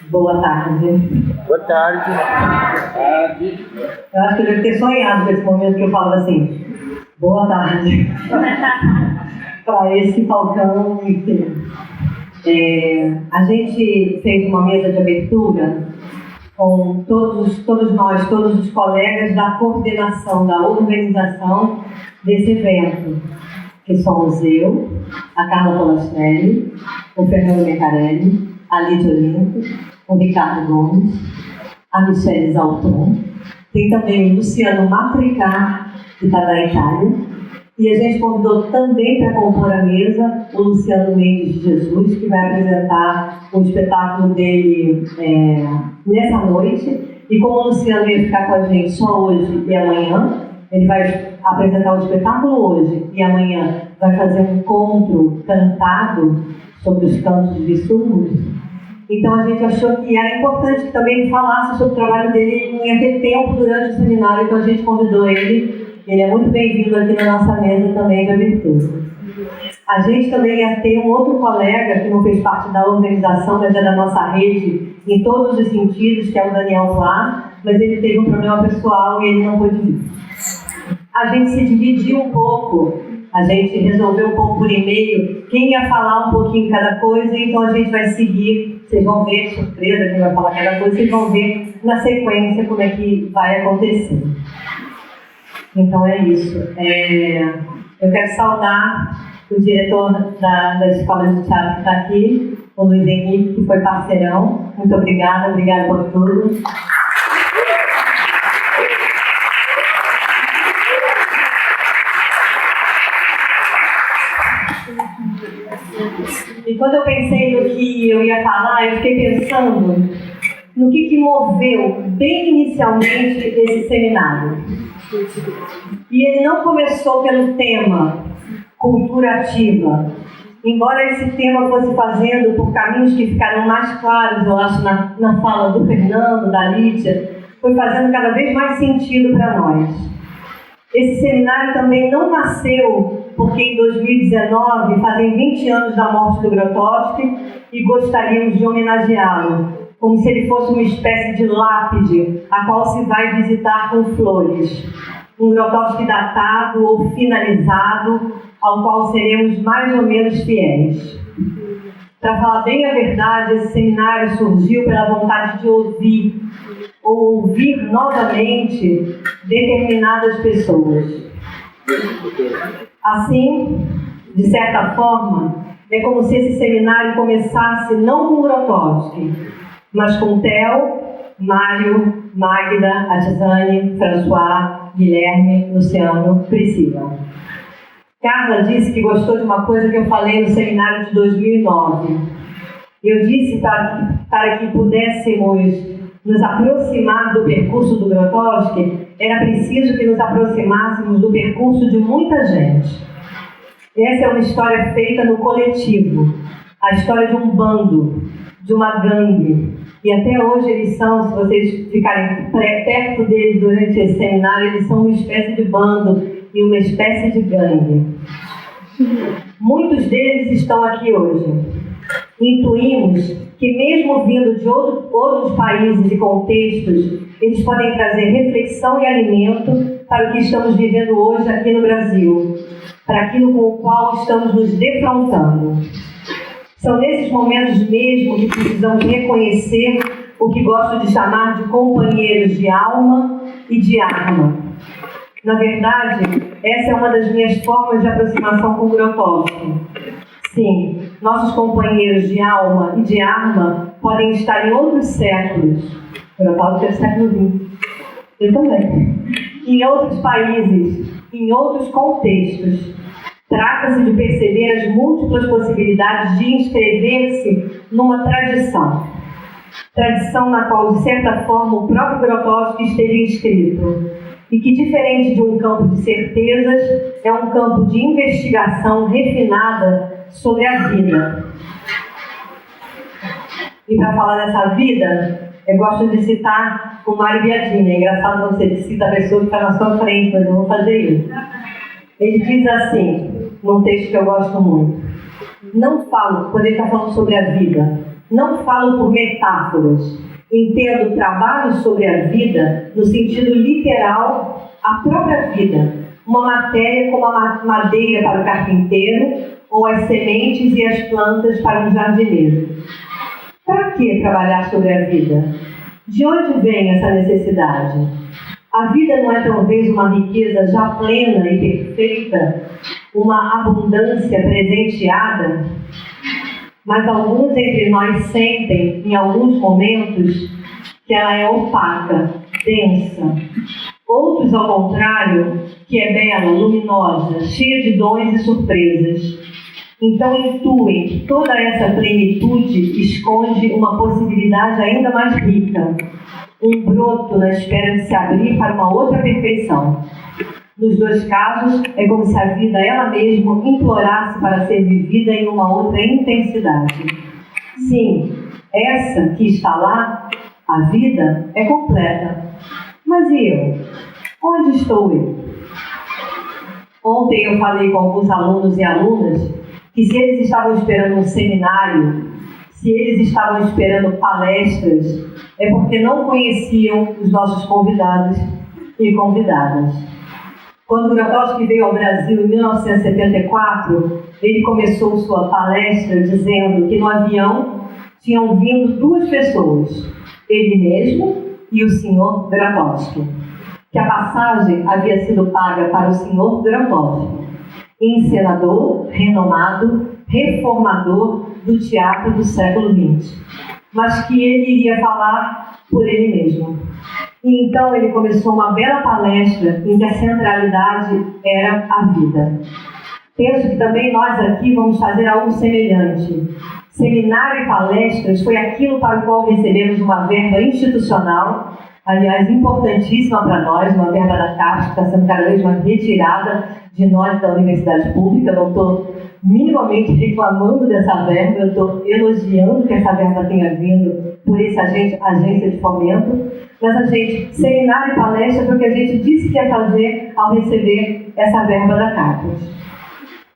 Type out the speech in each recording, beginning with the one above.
Boa tarde. Boa tarde. Eu acho que eu devo ter sonhado com esse momento que eu falo assim, boa tarde, para esse falcão inteiro. A gente fez uma mesa de abertura com todos nós, todos os colegas da coordenação, da organização desse evento, que somos eu, a Carla Polastrelli, o Fernando Mecarelli, a Lídia Olinto, o Ricardo Gomes, a Michele Zalton, tem também o Luciano Matricá, que está da Itália, e a gente convidou também para compor a mesa o Luciano Mendes de Jesus, que vai apresentar o espetáculo dele nessa noite. E como o Luciano ia ficar com a gente só hoje e amanhã, ele vai apresentar o espetáculo hoje e amanhã vai fazer um encontro cantado sobre os cantos de surdos. Então a gente achou que era importante que também ele falasse sobre o trabalho dele. Ele não ia ter tempo durante o seminário, então a gente convidou ele. Ele é muito bem-vindo aqui na nossa mesa também de abertura. A gente também ia ter um outro colega que não fez parte da organização, mas é da nossa rede em todos os sentidos, que é o Daniel Flá, mas ele teve um problema pessoal e ele não pôde vir. A gente se dividiu um pouco, a gente resolveu um pouco por e-mail quem ia falar um pouquinho cada coisa, então a gente vai seguir, vocês vão ver, surpresa, quem vai falar cada coisa, vocês vão ver na sequência como é que vai acontecer. Então é isso. Eu quero saudar o diretor da Escola de Teatro que está aqui, o Luiz Henrique, que foi parceirão. Muito obrigada por tudo. E quando eu pensei no que eu ia falar, eu fiquei pensando no que moveu bem inicialmente esse seminário. E ele não começou pelo tema cultura ativa, embora esse tema fosse fazendo por caminhos que ficaram mais claros, eu acho, na fala do Fernando, da Lídia, foi fazendo cada vez mais sentido para nós. Esse seminário também não nasceu porque em 2019 fazem 20 anos da morte do Grotowski e gostaríamos de homenageá-lo, como se ele fosse uma espécie de lápide, a qual se vai visitar com flores. Um Grotowski datado ou finalizado, ao qual seremos mais ou menos fiéis. Para falar bem a verdade, esse seminário surgiu pela vontade de ouvir, ou ouvir novamente, determinadas pessoas. Assim, de certa forma, é como se esse seminário começasse não com Grotowski, mas com Theo, Mário, Magda, Atizane, François, Guilherme, Luciano, Priscila. Carla disse que gostou de uma coisa que eu falei no seminário de 2009. Eu disse para que pudéssemos nos aproximar do percurso do Grotowski, era preciso que nos aproximássemos do percurso de muita gente. Essa é uma história feita no coletivo, a história de um bando, de uma gangue. E até hoje eles são, se vocês ficarem perto deles durante esse seminário, eles são uma espécie de bando e uma espécie de gangue. Muitos deles estão aqui hoje. Intuímos que mesmo vindo de outros países e contextos, eles podem trazer reflexão e alimento para o que estamos vivendo hoje aqui no Brasil, para aquilo com o qual estamos nos defrontando. São nesses momentos mesmo que precisamos reconhecer o que gosto de chamar de companheiros de alma e de arma. Na verdade, essa é uma das minhas formas de aproximação com o Grotowski. Sim, nossos companheiros de alma e de arma podem estar em outros séculos. O Grotowski é do século XX. Eu também. Em outros países, em outros contextos. Trata-se de perceber as múltiplas possibilidades de inscrever-se numa tradição. Tradição na qual, de certa forma, o próprio Grotowski esteve inscrito. E que, diferente de um campo de certezas, é um campo de investigação refinada sobre a vida. E para falar dessa vida, eu gosto de citar o Mário Biagini. É engraçado quando você cita a pessoa que está na sua frente, mas eu vou fazer isso. Ele diz assim, num texto que eu gosto muito: não falo, quando ele está falando sobre a vida, não falo por metáforas. Entendo o trabalho sobre a vida no sentido literal, a própria vida. Uma matéria como a madeira para o carpinteiro ou as sementes e as plantas para um jardineiro. Para que trabalhar sobre a vida? De onde vem essa necessidade? A vida não é talvez uma riqueza já plena e perfeita, uma abundância presenteada? Mas alguns entre nós sentem, em alguns momentos, que ela é opaca, densa. Outros, ao contrário, que é bela, luminosa, cheia de dons e surpresas. Então intuem que toda essa plenitude esconde uma possibilidade ainda mais rica, um broto na espera de se abrir para uma outra perfeição. Nos dois casos, é como se a vida ela mesma implorasse para ser vivida em uma outra intensidade. Sim, essa que está lá, a vida, é completa. Mas e eu? Onde estou eu? Ontem eu falei com alguns alunos e alunas que se eles estavam esperando um seminário, se eles estavam esperando palestras, é porque não conheciam os nossos convidados e convidadas. Quando Grotowski veio ao Brasil em 1974, ele começou sua palestra dizendo que no avião tinham vindo duas pessoas, ele mesmo e o Sr. Grotowski, que a passagem havia sido paga para o Sr. Grotowski, encenador, renomado, reformador do teatro do século XX, mas que ele iria falar por ele mesmo. E então ele começou uma bela palestra em que a centralidade era a vida. Penso que também nós aqui vamos fazer algo semelhante. Seminário e palestras foi aquilo para o qual recebemos uma verba institucional, aliás, importantíssima para nós, uma verba da Caixa, que está sendo cada vez mais retirada de nós da universidade pública. Eu não estou minimamente reclamando dessa verba, eu estou elogiando que essa verba tenha vindo por essa agência de fomento. Mas a gente, seminário e palestra foi o que a gente disse que ia fazer ao receber essa verba da Caixa.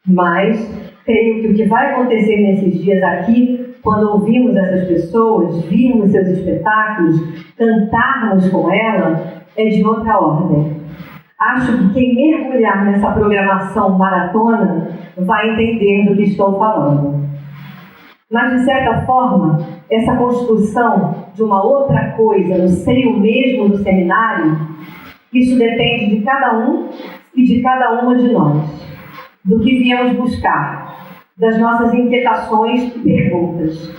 Mas creio que o que vai acontecer nesses dias aqui, quando ouvimos essas pessoas, virmos seus espetáculos, cantarmos com ela, é de outra ordem. Acho que quem mergulhar nessa programação maratona vai entender do que estou falando. Mas, de certa forma, essa construção de uma outra coisa no seio mesmo do seminário, isso depende de cada um e de cada uma de nós, do que viemos buscar, das nossas inquietações e perguntas.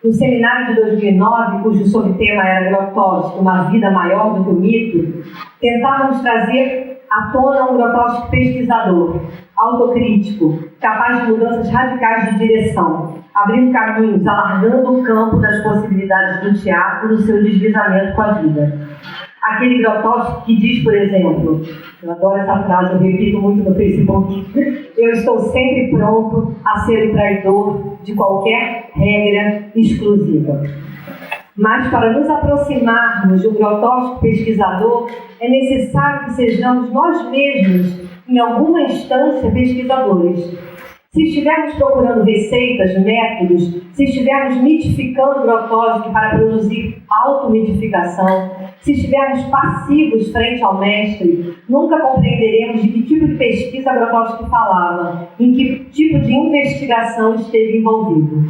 No seminário de 2009, cujo subtema era Grotowski, uma vida maior do que o mito, tentávamos trazer à tona um Grotowski pesquisador, autocrítico, capaz de mudanças radicais de direção, abrindo caminhos, alargando o campo das possibilidades do teatro no seu deslizamento com a vida. Aquele Grotowski que diz, por exemplo, eu adoro essa frase, eu repito muito no Facebook, eu estou sempre pronto a ser o traidor de qualquer regra exclusiva. Mas para nos aproximarmos de um Grotowski pesquisador, é necessário que sejamos nós mesmos, em alguma instância, pesquisadores. Se estivermos procurando receitas, métodos, se estivermos mitificando Grotowski para produzir automitificação, se estivermos passivos frente ao mestre, nunca compreenderemos de que tipo de pesquisa Grotowski falava, em que tipo de investigação esteve envolvido.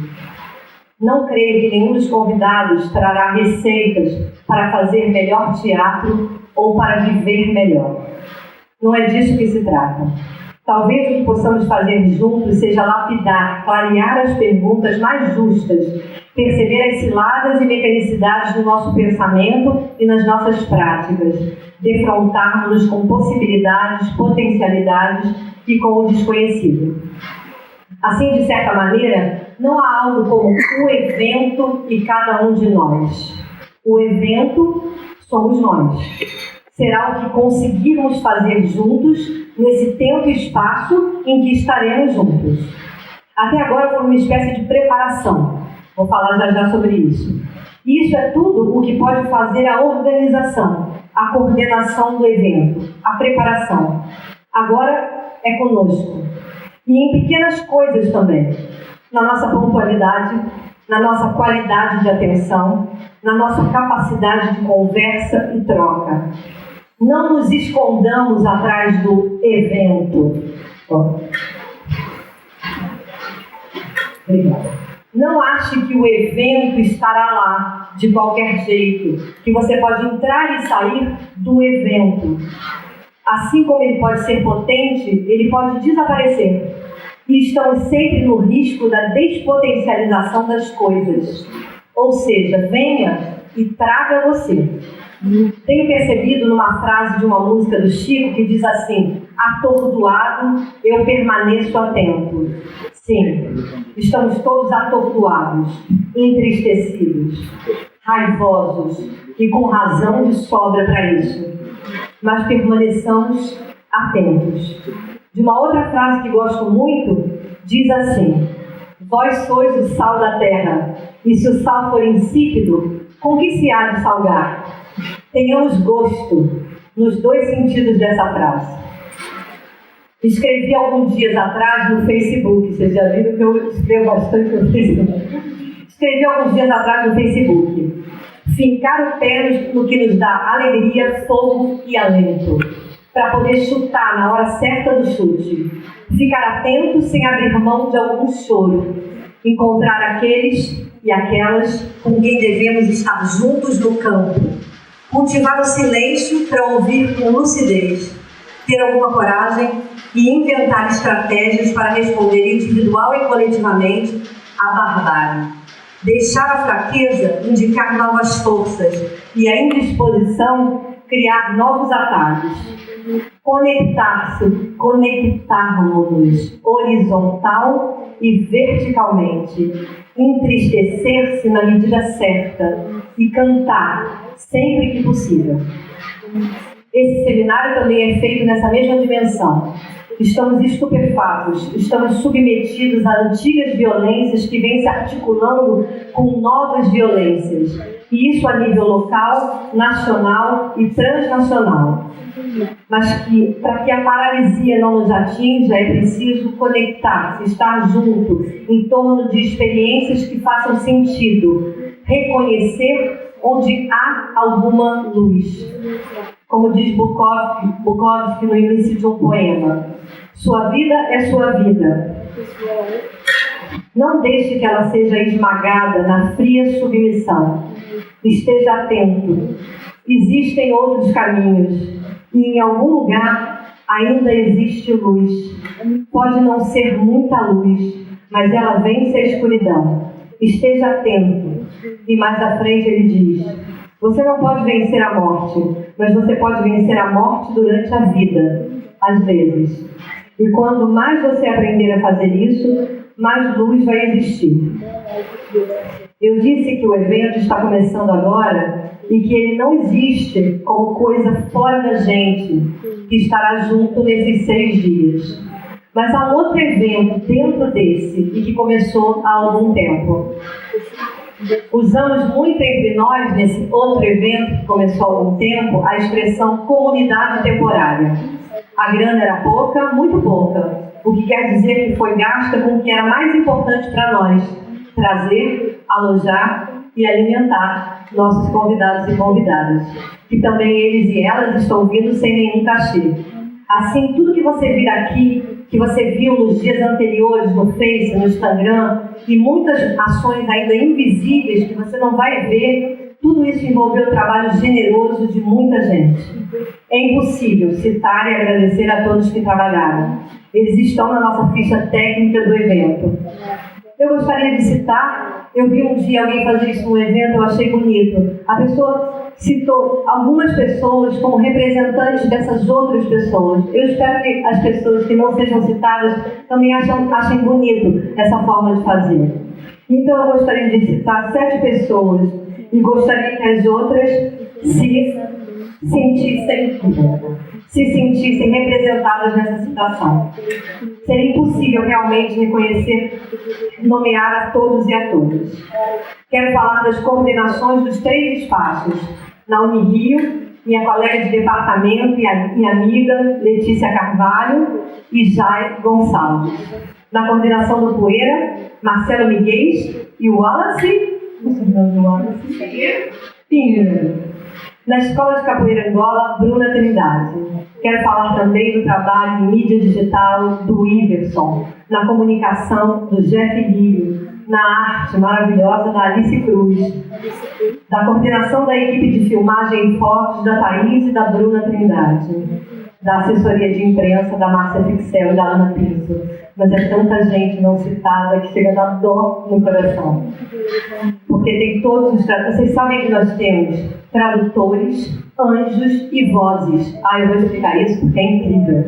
Não creio que nenhum dos convidados trará receitas para fazer melhor teatro ou para viver melhor. Não é disso que se trata. Talvez o que possamos fazer juntos seja lapidar, clarear as perguntas mais justas, perceber as ciladas e mecanicidades do nosso pensamento e nas nossas práticas, defrontarmos-nos com possibilidades, potencialidades e com o desconhecido. Assim, de certa maneira, não há algo como o evento e cada um de nós. O evento somos nós. Será o que conseguirmos fazer juntos nesse tempo e espaço em que estaremos juntos. Até agora foi uma espécie de preparação. Vou falar já sobre isso. E isso é tudo o que pode fazer a organização, a coordenação do evento, a preparação. Agora é conosco. E em pequenas coisas também. Na nossa pontualidade, na nossa qualidade de atenção, na nossa capacidade de conversa e troca. Não nos escondamos atrás do evento. Obrigada. Não ache que o evento estará lá de qualquer jeito, que você pode entrar e sair do evento. Assim como ele pode ser potente, ele pode desaparecer. E estamos sempre no risco da despotencialização das coisas. Ou seja, venha e traga você. Tenho percebido numa frase de uma música do Chico que diz assim: atordoado, eu permaneço atento. Sim, estamos todos atordoados, entristecidos, raivosos e com razão de sobra para isso. Mas permaneçamos atentos. De uma outra frase que gosto muito, diz assim: vós sois o sal da terra, e se o sal for insípido, com que se há de salgar? Tenhamos gosto nos dois sentidos dessa frase. Escrevi alguns dias atrás no Facebook, vocês já viram que eu escrevo bastante no Facebook. Escrevi alguns dias atrás no Facebook: fincar o pé no que nos dá alegria, fogo e alento, para poder chutar na hora certa do chute, ficar atento sem abrir mão de algum choro, encontrar aqueles e aquelas com quem devemos estar juntos no campo, cultivar o silêncio para ouvir com lucidez, ter alguma coragem e inventar estratégias para responder individual e coletivamente à barbárie. Deixar a fraqueza indicar novas forças e a indisposição criar novos atalhos. Conectarmos-nos horizontal e verticalmente. Entristecer-se na medida certa e cantar sempre que possível. Esse seminário também é feito nessa mesma dimensão. Estamos estupefatos, estamos submetidos a antigas violências que vêm se articulando com novas violências. E isso a nível local, nacional e transnacional. Mas para que a paralisia não nos atinja, é preciso conectar-se, estar junto, em torno de experiências que façam sentido, reconhecer onde há alguma luz. Como diz Bukowski no início de um poema: sua vida é sua vida. Não deixe que ela seja esmagada na fria submissão. Esteja atento. Existem outros caminhos e em algum lugar ainda existe luz. Pode não ser muita luz, mas ela vence a escuridão. Esteja atento. E mais à frente ele diz: você não pode vencer a morte, mas você pode vencer a morte durante a vida, às vezes. E quando mais você aprender a fazer isso, mais luz vai existir. Eu disse que o evento está começando agora e que ele não existe como coisa fora da gente, que estará junto nesses 6 dias. Mas há um outro evento dentro desse e que começou há algum tempo. Usamos muito entre nós, nesse outro evento que começou há algum tempo, a expressão comunidade temporária. A grana era pouca, muito pouca, o que quer dizer que foi gasta com o que era mais importante para nós: trazer, alojar e alimentar nossos convidados e convidadas, que também eles e elas estão vindo sem nenhum cachê. Assim, tudo que você vir aqui, que você viu nos dias anteriores no Face, no Instagram, e muitas ações ainda invisíveis que você não vai ver, tudo isso envolveu o trabalho generoso de muita gente. É impossível citar e agradecer a todos que trabalharam. Eles estão na nossa ficha técnica do evento. Eu gostaria de citar, eu vi um dia alguém fazer isso no evento, eu achei bonito. A pessoa citou algumas pessoas como representantes dessas outras pessoas. Eu espero que as pessoas que não sejam citadas também achem bonito essa forma de fazer. Então eu gostaria de citar 7 pessoas e gostaria que as outras se sentissem representadas nessa citação. Seria impossível realmente reconhecer, nomear a todos e a todas. Quero falar das coordenações dos 3 espaços. Na Unirio, minha colega de departamento e amiga Letícia Carvalho e Jai Gonçalves. Na coordenação do Poeira, Marcelo Miguel e o Wallace. Pinheiro. Na Escola de Capoeira Angola, Bruna Trindade. Quero falar também do trabalho em mídia digital do Iverson, na comunicação do Jeff Lírio, na arte maravilhosa da Alice Cruz, da coordenação da equipe de filmagem e fotos da Thaís e da Bruna Trindade, da assessoria de imprensa da Márcia Fixel e da Ana Piso. Mas é tanta gente não citada que chega a dar dor no coração. Porque tem todos os tradutores. Vocês sabem que nós temos tradutores, anjos e vozes. Eu vou explicar isso porque é incrível.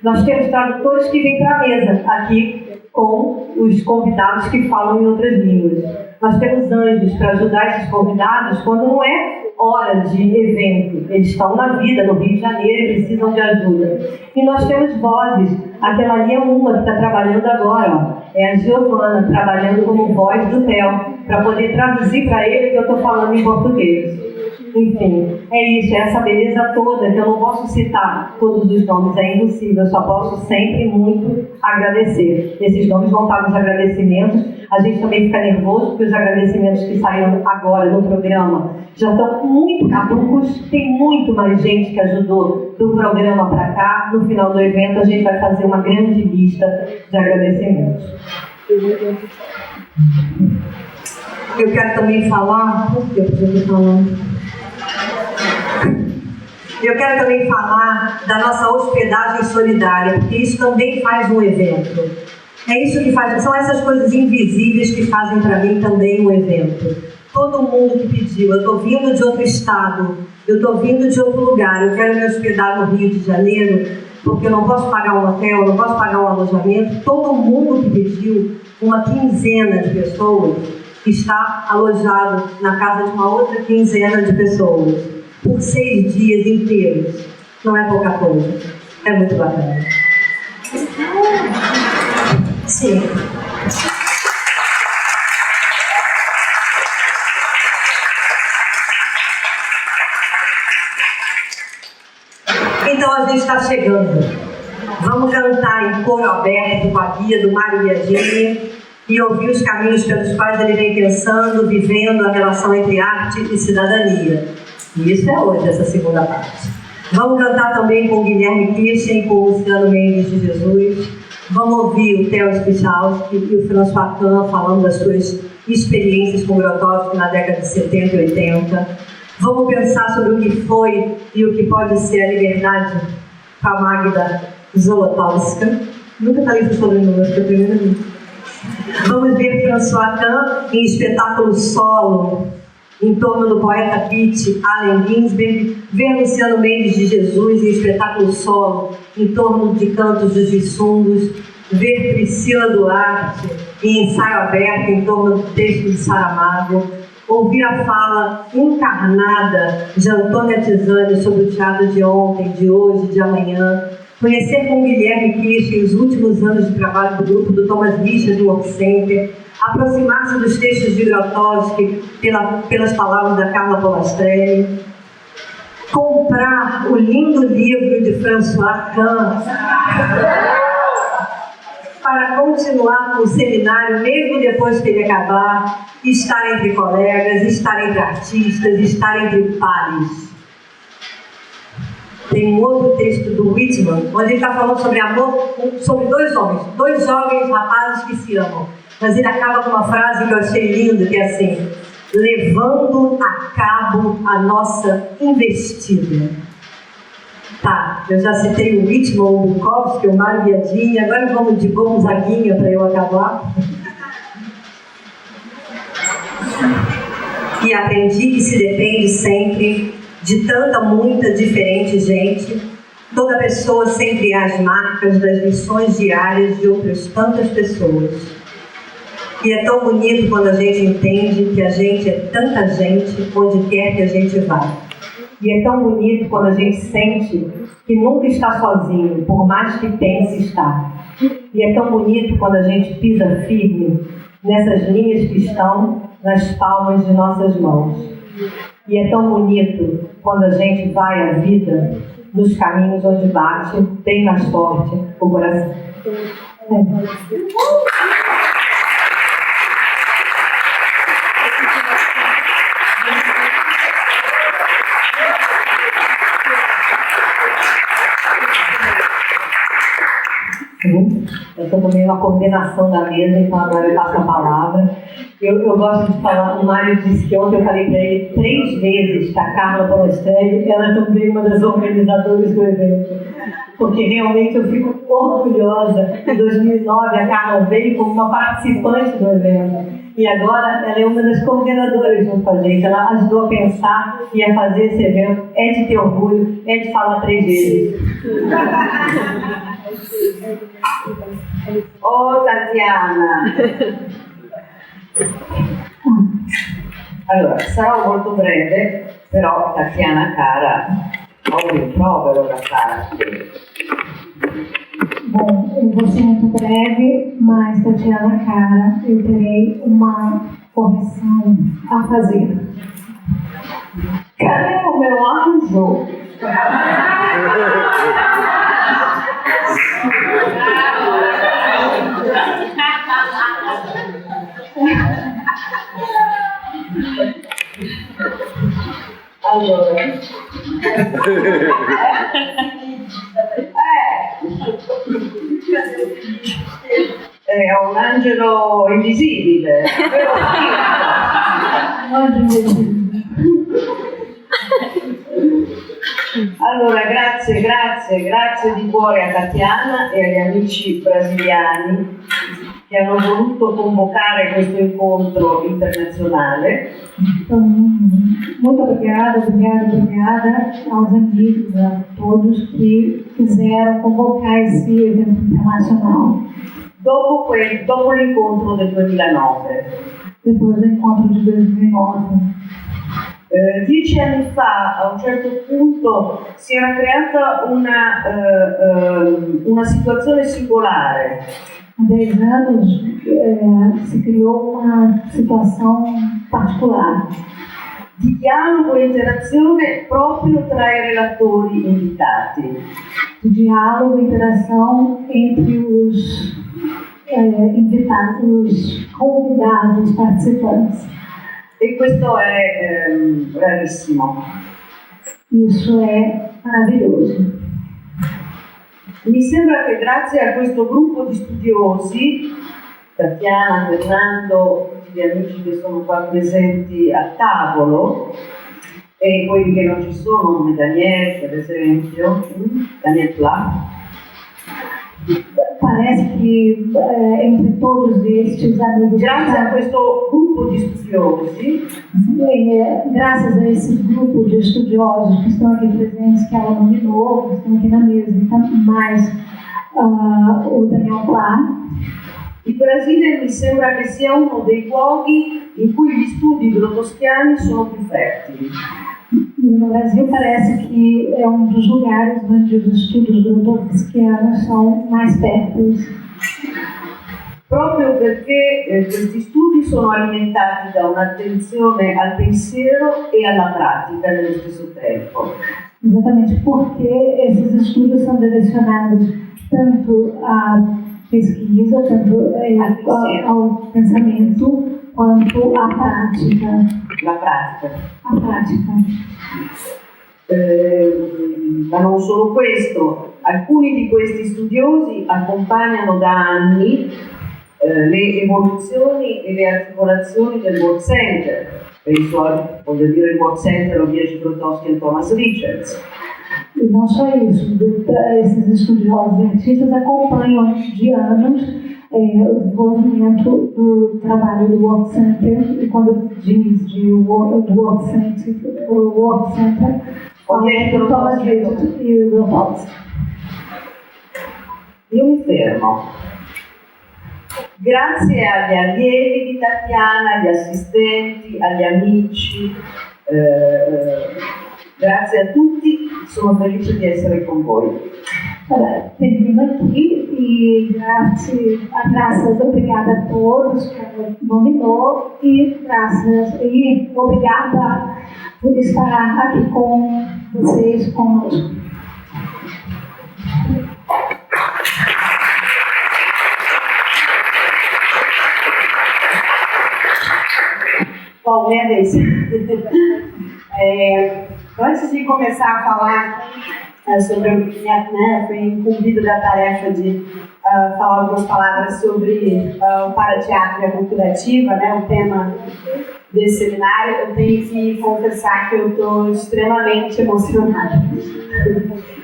Nós temos tradutores que vêm para a mesa aqui com os convidados que falam em outras línguas. Nós temos anjos para ajudar esses convidados quando não é hora de evento. Eles estão na vida, no Rio de Janeiro, e precisam de ajuda. E nós temos vozes. Aquela ali é uma que está trabalhando agora. Ó. É a Giovana, trabalhando como voz do Theo, para poder traduzir para ele o que eu estou falando em português. Enfim, é isso, é essa beleza toda que eu não posso citar todos os nomes, é impossível, eu só posso sempre muito agradecer. Esses nomes vão estar nos agradecimentos, a gente também fica nervoso porque os agradecimentos que saíram agora no programa já estão muito caducos, tem muito mais gente que ajudou do programa para cá. No final do evento a gente vai fazer uma grande lista de agradecimentos. Eu quero também falar, eu quero também falar da nossa hospedagem solidária, porque isso também faz um evento. É isso que faz, são essas coisas invisíveis que fazem para mim também um evento. Todo mundo que pediu, eu estou vindo de outro estado, eu estou vindo de outro lugar, eu quero me hospedar no Rio de Janeiro, porque eu não posso pagar um hotel, eu não posso pagar um alojamento. Todo mundo que pediu, uma quinzena de pessoas, está alojado na casa de uma outra quinzena de pessoas, por 6 dias inteiros. Não é pouca coisa, é muito bacana. Sim. Então a gente está chegando. Vamos cantar em coro aberto com a guia do Mário Biagini e ouvir os caminhos pelos quais ele vem pensando, vivendo a relação entre arte e cidadania. E isso é hoje, essa segunda parte. Vamos cantar também com o Guilherme Kirchen, com o Luciano Mendes de Jesus. Vamos ouvir o Theo Spichalski e o François Kahn falando das suas experiências com Grotowski na década de 70 e 80. Vamos pensar sobre o que foi e o que pode ser a liberdade com a Magda Zolotowska. Nunca falei esse sobrenome, acho que é a primeira vez. Vamos ver François Kahn em espetáculo solo, em torno do poeta beat Allen Ginsberg, ver Luciano Mendes de Jesus em espetáculo solo, em torno de Cantos dos Vissundos, ver Priscila Duarte em ensaio aberto, em torno do texto de Saramago, ouvir a fala encarnada de Antônia Tisani sobre o teatro de ontem, de hoje, de amanhã, conhecer com Guilherme Kirchen os últimos anos de trabalho do grupo do Thomas Richter do Work Center, aproximar-se dos textos de Grotowski pelas palavras da Carla Polastrelli, comprar o lindo livro de François Kahn para continuar com o seminário, mesmo depois que ele acabar, estar entre colegas, estar entre artistas, estar entre pares. Tem um outro texto do Whitman, onde ele está falando sobre amor, sobre dois jovens rapazes que se amam. Mas ele acaba com uma frase que eu achei linda, que é assim: levando a cabo a nossa investida. Tá, eu já citei o Whitman, o Bukowski, o Mário Biagini, agora vamos de Gonzaguinha para eu acabar. E aprendi que se depende sempre de tanta, muita, diferente gente. Toda pessoa sempre há as marcas das lições diárias de outras tantas pessoas. E é tão bonito quando a gente entende que a gente é tanta gente onde quer que a gente vá. E é tão bonito quando a gente sente que nunca está sozinho, por mais que pense estar. E é tão bonito quando a gente pisa firme nessas linhas que estão nas palmas de nossas mãos. E é tão bonito quando a gente vai à vida nos caminhos onde bate bem mais forte o coração. Eu estou também na coordenação da mesa, então agora eu passo a palavra. Eu gosto de falar, o Mário disse que ontem eu falei para ele 3 vezes que a Carla Palestrelli, ela é também uma das organizadoras do evento. Porque realmente eu fico orgulhosa. Em 2009 a Carla veio como uma participante do evento. E agora ela é uma das coordenadoras junto com a gente. Ela ajudou a pensar e a fazer esse evento. É de ter orgulho, é de falar 3 vezes. Oh Tatiana! Allora, sarò molto breve, però Tatiana cara, ho un rimprovero da farti. Bom, eu vou ser muito breve, mas Tatiana cara, eu terei uma correção a fazer. Cadê o meu anjo? Allora, è un angelo invisibile. Allora, grazie di cuore a Tatiana e agli amici brasiliani che hanno voluto convocare questo incontro internazionale. Então, muito obrigada aos amigos, a todos que quiseram convocar esse evento internacional. Dopo l'incontro del 2009. Depois do encontro de 2009. 10 anni fa, a un certo punto, si era creata una situazione singolare. Há 10 anos se criou uma situação particular di dialogo e interazione proprio tra i relatori invitati. De diálogo e interação entre os invitados, os convidados, participantes. E questo è bravissimo. Isso é maravilhoso. Mi sembra che grazie a questo gruppo di studiosi, Tatiana, Fernando, tutti gli amici che sono qua presenti a tavolo, e quelli che non ci sono, come Daniel, per esempio, Daniel Pla. Parece que entre todos estes amigos... Grazie a questo gruppo di studiosi, graças a esse grupo de estudiosos que estão aqui presentes, que ela nominou, que estão aqui na mesa, então, mais o Daniel Pla. il Brasile mi sembra che sia uno dei luoghi in cui gli studi grotoschiani sono più fertili. No Brasil parece que é um dos lugares onde os estudos grotowskianos são mais férteis. Proprio perché questi studi sono alimentati da un'attenzione al pensiero e alla pratica nello stesso tempo. Exatamente porque esses estudos são direcionados tanto à pesquisa, tanto ao pensamento, quanto à prática. La pratica. A prática. Ma non solo questo, alcuni di questi studiosi accompagnano da anni le evoluzioni e le articolazioni del World Center. Penso, voglio dire, il World Center Obieży Grotowski e Thomas Richards. E não só isso, esses estudiosos e artistas acompanham de anos o desenvolvimento do trabalho do World Center, e quando diz do World Center, Thomas Richards e o Grotowski. Io mi fermo. Grazie agli allievi di Tatiana, agli assistenti, agli amici, grazie a tutti, sono felice di essere con voi. Termino aqui e obrigada a todos que ela nominou e obrigada por estar aqui com vocês, conosco. Bom, minha vez. Antes de começar a falar sobre fui incumbida da tarefa de falar algumas palavras sobre o parateatro e a cultura ativa, né, o tema desse seminário. Eu tenho que confessar que eu estou extremamente emocionada.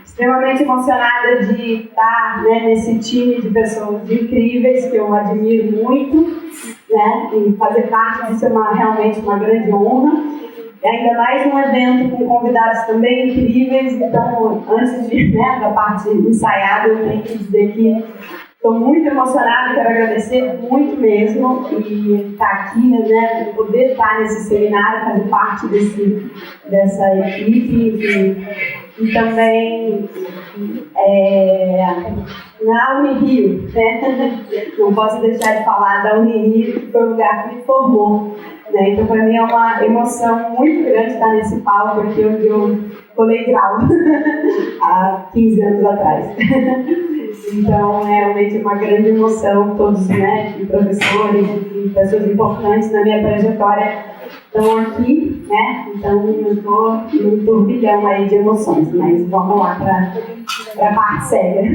Extremamente emocionada de estar, né, nesse time de pessoas incríveis que eu admiro muito, né, e fazer parte disso é realmente uma grande honra. E ainda mais num evento com convidados também incríveis. Então, antes da parte ensaiada, eu tenho que dizer que estou muito emocionada, quero agradecer muito mesmo e estar aqui, né, poder estar nesse seminário, fazer parte dessa equipe e também na Unirio, né? Não posso deixar de falar da Unirio, que foi o lugar que me formou, né? Então, para mim é uma emoção muito grande estar nesse palco aqui onde eu colei grau há 15 anos atrás. Então, é realmente uma grande emoção, todos, né, professores e pessoas importantes na minha trajetória estão aqui, né? Então, eu estou num turbilhão aí de emoções, mas vamos lá para a parte séria.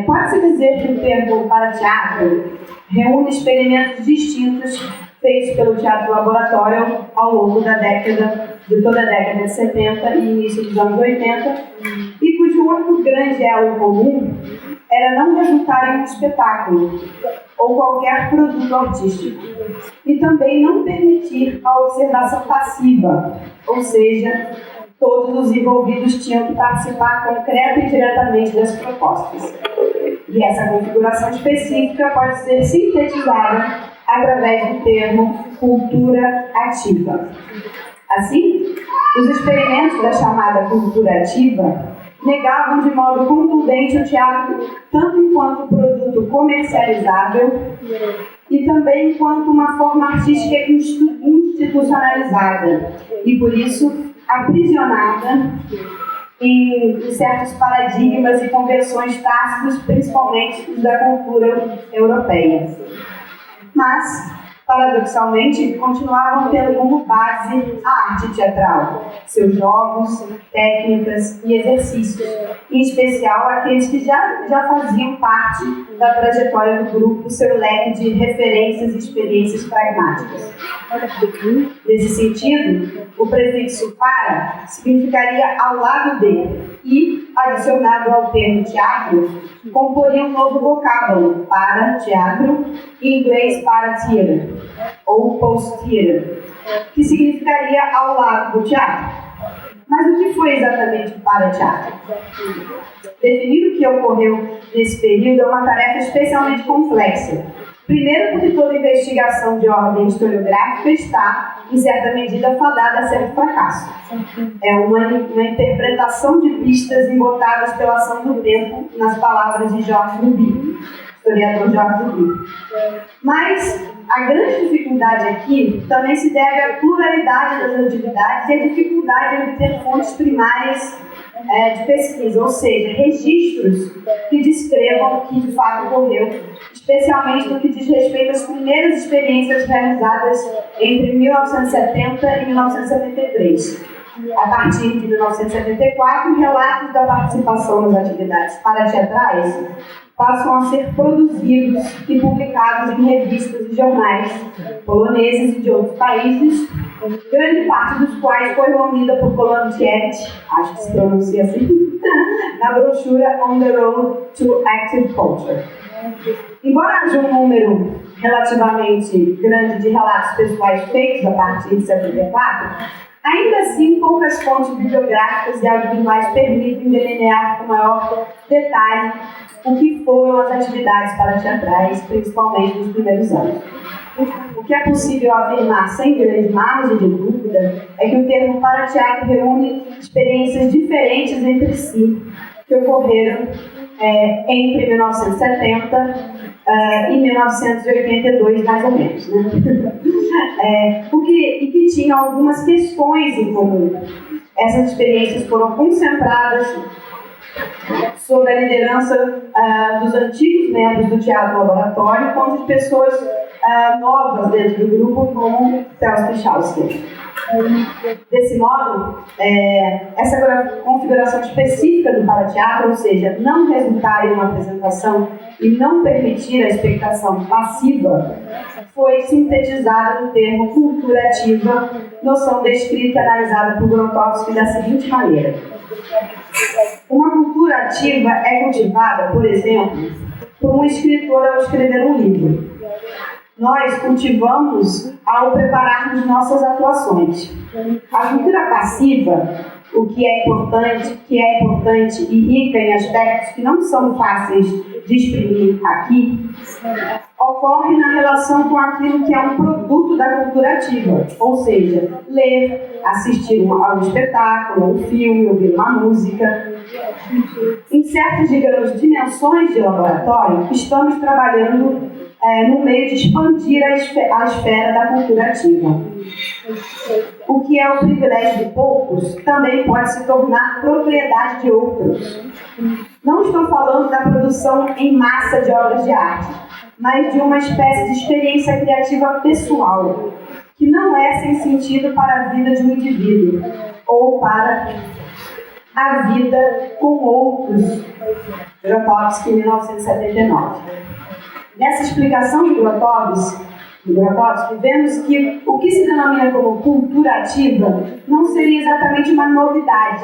Pode-se dizer que o termo parateatro reúne experimentos distintos feitos pelo teatro laboratório ao longo de toda a década de 70 e início dos anos 80, e cujo único grande elo em comum era não resultar em um espetáculo ou qualquer produto artístico, e também não permitir a observação passiva, ou seja, todos os envolvidos tinham que participar concreta e diretamente das propostas. E essa configuração específica pode ser sintetizada através do termo cultura ativa. Assim, os experimentos da chamada cultura ativa negavam de modo contundente o teatro tanto enquanto produto comercializável e também enquanto uma forma artística institucionalizada e, por isso, aprisionada em certos paradigmas e convenções tácitas, principalmente da cultura europeia. Mas, paradoxalmente, continuavam tendo como base a arte teatral, seus jogos, técnicas e exercícios, em especial aqueles que já faziam parte da trajetória do grupo, seu leque de referências e experiências pragmáticas. Nesse sentido, o prefixo para significaria ao lado de e, adicionado ao termo teatro, comporia um novo vocábulo para teatro, em inglês para theater, ou post-theater, que significaria ao lado do teatro. Mas o que foi exatamente o para-teatro? Definir o que ocorreu nesse período é uma tarefa especialmente complexa. Primeiro, porque toda investigação de ordem historiográfica está, em certa medida, fadada a certo fracasso. É uma interpretação de pistas embotadas pela ação do tempo, nas palavras de Georges Duby, historiador Georges Duby. Mas a grande dificuldade aqui também se deve à pluralidade das atividades e à dificuldade em obter fontes primárias de pesquisa, ou seja, registros que descrevam o que de fato ocorreu, especialmente no que diz respeito às primeiras experiências realizadas entre 1970 e 1973. A partir de 1974, relatos da participação nas atividades parateatrais passam a ser produzidos e publicados em revistas e jornais poloneses e de outros países, grande parte dos quais foi reunida por Kolandziecki, acho que se pronuncia assim, na brochura On the Road to Active Culture. Embora haja um número relativamente grande de relatos pessoais feitos a partir de 74, ainda assim, poucas fontes bibliográficas e audiovisuais permitem delinear com maior detalhe o que foram as atividades parateatrais, principalmente nos primeiros anos. O que é possível afirmar sem grande margem de dúvida é que o termo parateatro reúne experiências diferentes entre si, que ocorreram entre 1970 e 1982, mais ou menos, né? E que tinham algumas questões em comum. Essas experiências foram concentradas sob a liderança dos antigos membros do Teatro Laboratório contra pessoas novas dentro do grupo, como Celso Michalski. Desse modo, essa configuração específica do parateatro, ou seja, não resultar em uma apresentação e não permitir a expectação passiva, foi sintetizada no termo cultura ativa, noção descrita e analisada por Grotowski da seguinte maneira. Uma cultura ativa é cultivada, por exemplo, por um escritor ao escrever um livro. Nós cultivamos ao prepararmos nossas atuações. A cultura passiva, o que é importante e rica em aspectos que não são fáceis de exprimir aqui, ocorre na relação com aquilo que é um produto da cultura ativa, ou seja, ler, assistir a um espetáculo, um filme, ouvir uma música. Em certas, digamos, dimensões de laboratório, estamos trabalhando no meio de expandir a esfera da cultura ativa. O que é o privilégio de poucos também pode se tornar propriedade de outros. Não estou falando da produção em massa de obras de arte, mas de uma espécie de experiência criativa pessoal, que não é sem sentido para a vida de um indivíduo, ou para a vida com outros. Grotowski, 1979. Nessa explicação de Grotowski, vemos que o que se denomina como cultura ativa não seria exatamente uma novidade,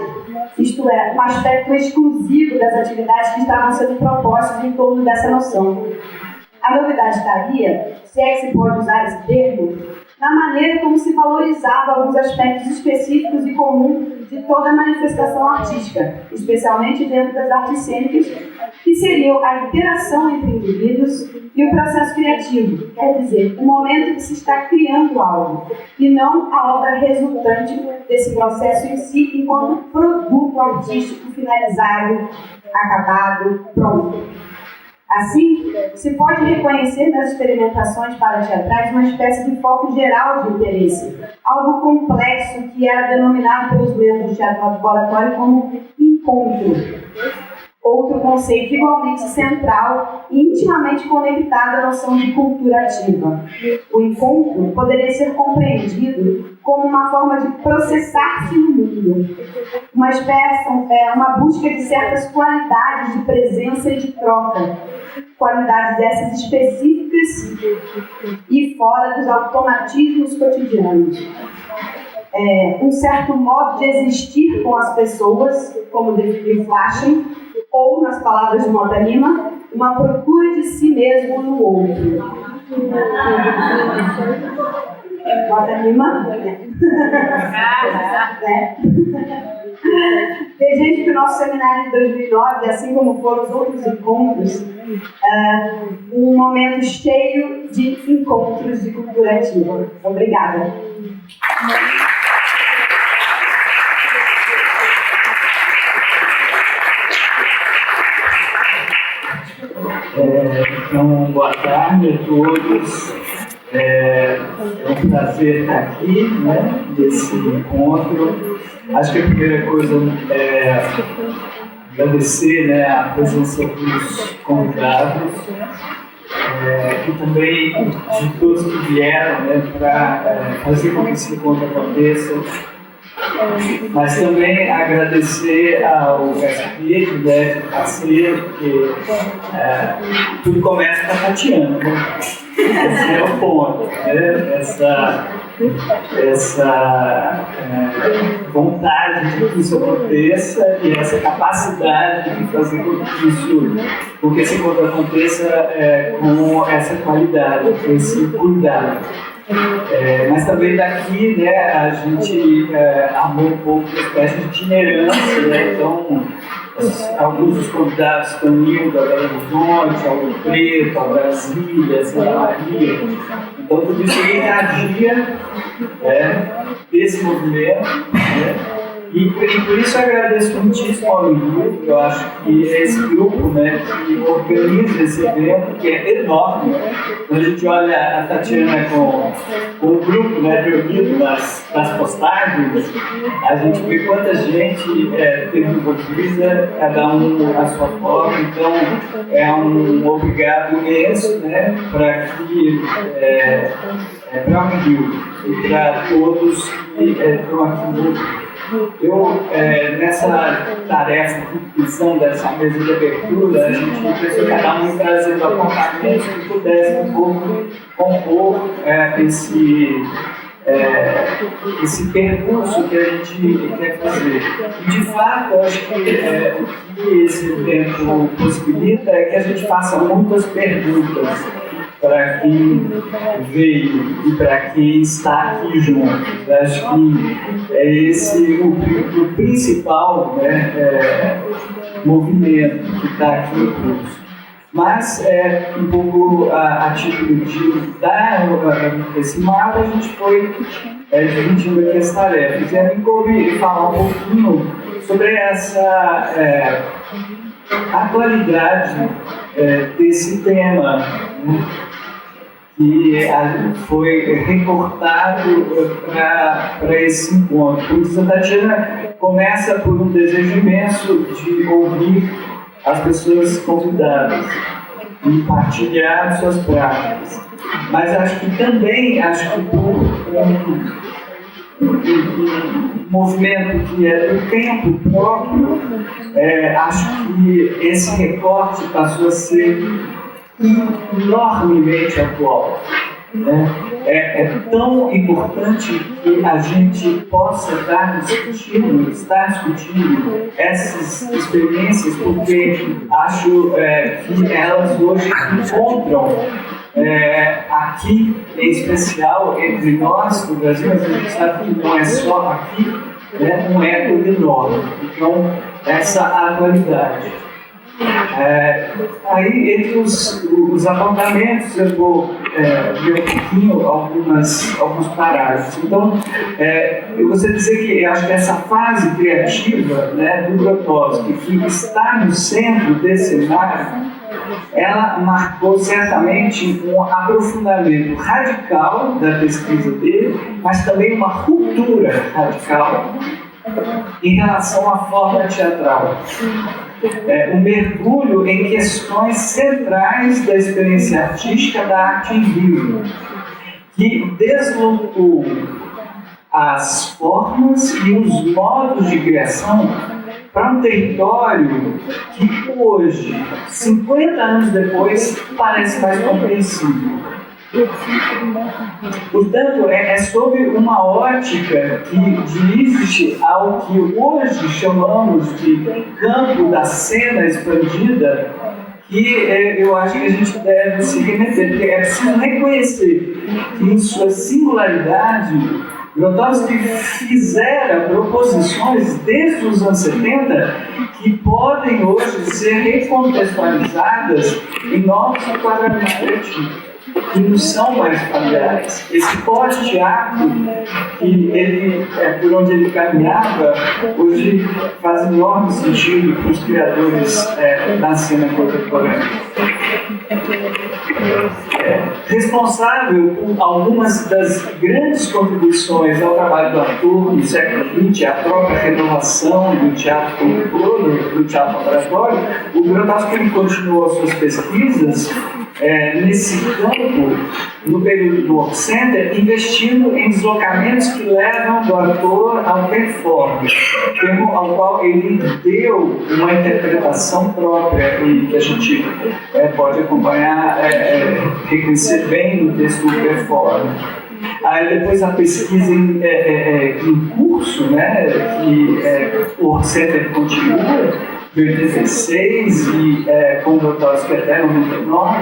isto é, um aspecto exclusivo das atividades que estavam sendo propostas em torno dessa noção. A novidade estaria, se é que se pode usar esse termo, na maneira como se valorizava alguns aspectos específicos e comuns de toda a manifestação artística, especialmente dentro das artes cênicas, que seriam a interação entre indivíduos e o processo criativo, quer dizer, o momento que se está criando algo, e não a obra resultante desse processo em si, enquanto produto artístico finalizado, acabado, pronto. Assim, se pode reconhecer nas experimentações parateatrais uma espécie de foco geral de interesse, algo complexo que era denominado pelos membros do teatro laboratório como encontro. Outro conceito igualmente central e intimamente conectado à noção de cultura ativa. O encontro poderia ser compreendido como uma forma de processar-se no mundo, uma busca de certas qualidades de presença e de troca, qualidades essas específicas e fora dos automatismos cotidianos. Um certo modo de existir com as pessoas, como definiu Flaschen, ou, nas palavras de Mota Lima, uma procura de si mesmo no outro. Mota Lima? Veja que o nosso seminário de 2009, assim como foram os outros encontros, um momento cheio de encontros de cultura ativa. Obrigada. Então, boa tarde a todos. É um prazer estar aqui, né, nesse encontro. Acho que a primeira coisa é agradecer, né, a presença dos convidados, e também de todos que vieram, né, para fazer com que esse encontro aconteça. Mas também agradecer ao SPID, né, parceiro, porque tudo começa com a Tatiana, né? Esse é o ponto, né? Essa vontade de que isso aconteça e essa capacidade de fazer com que esse encontro aconteça com essa qualidade, com esse cuidado. Mas também daqui, né, a gente armou um pouco uma espécie de itinerância, né? Então, alguns dos convidados estão indo a Belo Horizonte, ao Rio Preto, a Brasília, a Santa Maria. Então, tudo isso irradia desse movimento, né? E por isso eu agradeço muitíssimo ao Rio. Eu acho que é esse grupo, né, que organiza esse evento, que é enorme. Quando a gente olha a Tatiana com o grupo, né, reunido nas postagens, a gente vê quanta gente teve envolvida, cada um à sua forma. Então, é um obrigado imenso, né, para o Rio e para todos estão aqui. Eu, nessa tarefa de visão dessa mesa de abertura, a gente pensou cada um trazendo apontamentos que pudessem um pouco compor esse percurso que a gente quer fazer. E, de fato, eu acho que o que esse tempo possibilita é que a gente faça muitas perguntas para quem veio e para quem está aqui junto. Eu acho que é esse o principal, né, movimento que está aqui em curso. Mas, um pouco a título de dar esse mapa, a gente foi dividindo aqui as tarefas. E eu me coube falar um pouquinho sobre essa atualidade desse tema, né, que foi recortado para esse encontro. O da Tatiana começa por um desejo imenso de ouvir as pessoas convidadas e partilhar suas práticas. Mas acho que também, por um movimento que é do tempo próprio, acho que esse recorte passou a ser enormemente atual. É tão importante que a gente possa estar discutindo essas experiências, porque acho que elas hoje encontram aqui, em especial entre nós no Brasil, mas a gente sabe que não é só aqui, um eco enorme. Então, essa atualidade. Aí, entre os apontamentos, eu vou ver um pouquinho alguns parágrafos. Então, eu gostaria de dizer que eu acho que essa fase criativa, né, do Grotowski, que está no centro desse cenário, ela marcou certamente um aprofundamento radical da pesquisa dele, mas também uma ruptura radical em relação à forma teatral. Um mergulho em questões centrais da experiência artística da arte em vivo, que deslocou as formas e os modos de criação para um território que hoje, 50 anos depois, parece mais compreensível. Portanto, é sob uma ótica que dirige ao que hoje chamamos de campo da cena expandida, que eu acho que a gente deve se remeter, porque é preciso reconhecer que, em sua singularidade, Grotowski fizera proposições desde os anos 70 que podem hoje ser recontextualizadas em novos enquadramentos criativos, que não são mais familiares. Esse pós-teatro, que ele, por onde ele caminhava, hoje faz enorme sentido para os criadores da cena contemporânea. Responsável por algumas das grandes contribuições ao trabalho do ator no século XX, a própria renovação do teatro como todo, do teatro laboratório, o Grotowski continuou as suas pesquisas nesse campo, no período do Work Center, investindo em deslocamentos que levam do ator ao performance, termo ao qual ele deu uma interpretação própria e que a gente pode acompanhar, reconhecer bem no texto do performance. Aí depois a pesquisa em curso, né, que o Work Center continua, de 86 e com o Grotowski até 99,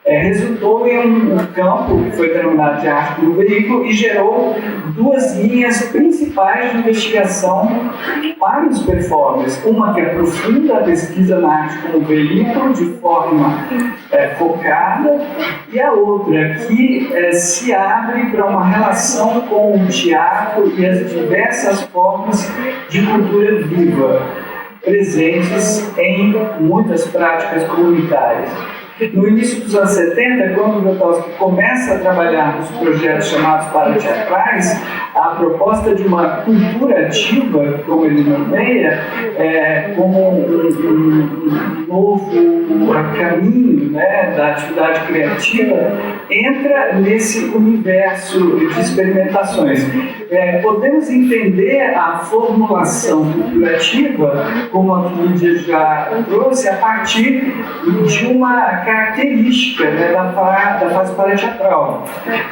resultou em um campo que foi denominado de arte do veículo e gerou duas linhas principais de investigação para os performers. Uma que aprofunda a pesquisa na arte como veículo de forma focada, e a outra que se abre para uma relação com o teatro e as diversas formas de cultura viva presentes em muitas práticas comunitárias. No início dos anos 70, quando o Grotowski começa a trabalhar nos projetos chamados parateatrais, a proposta de uma cultura ativa, como ele nomeia, como um novo caminho, né, da atividade criativa, entra nesse universo de experimentações. Podemos entender a formulação culturativa, como a Lídia já trouxe, a partir de uma característica, né, da fase parateatral,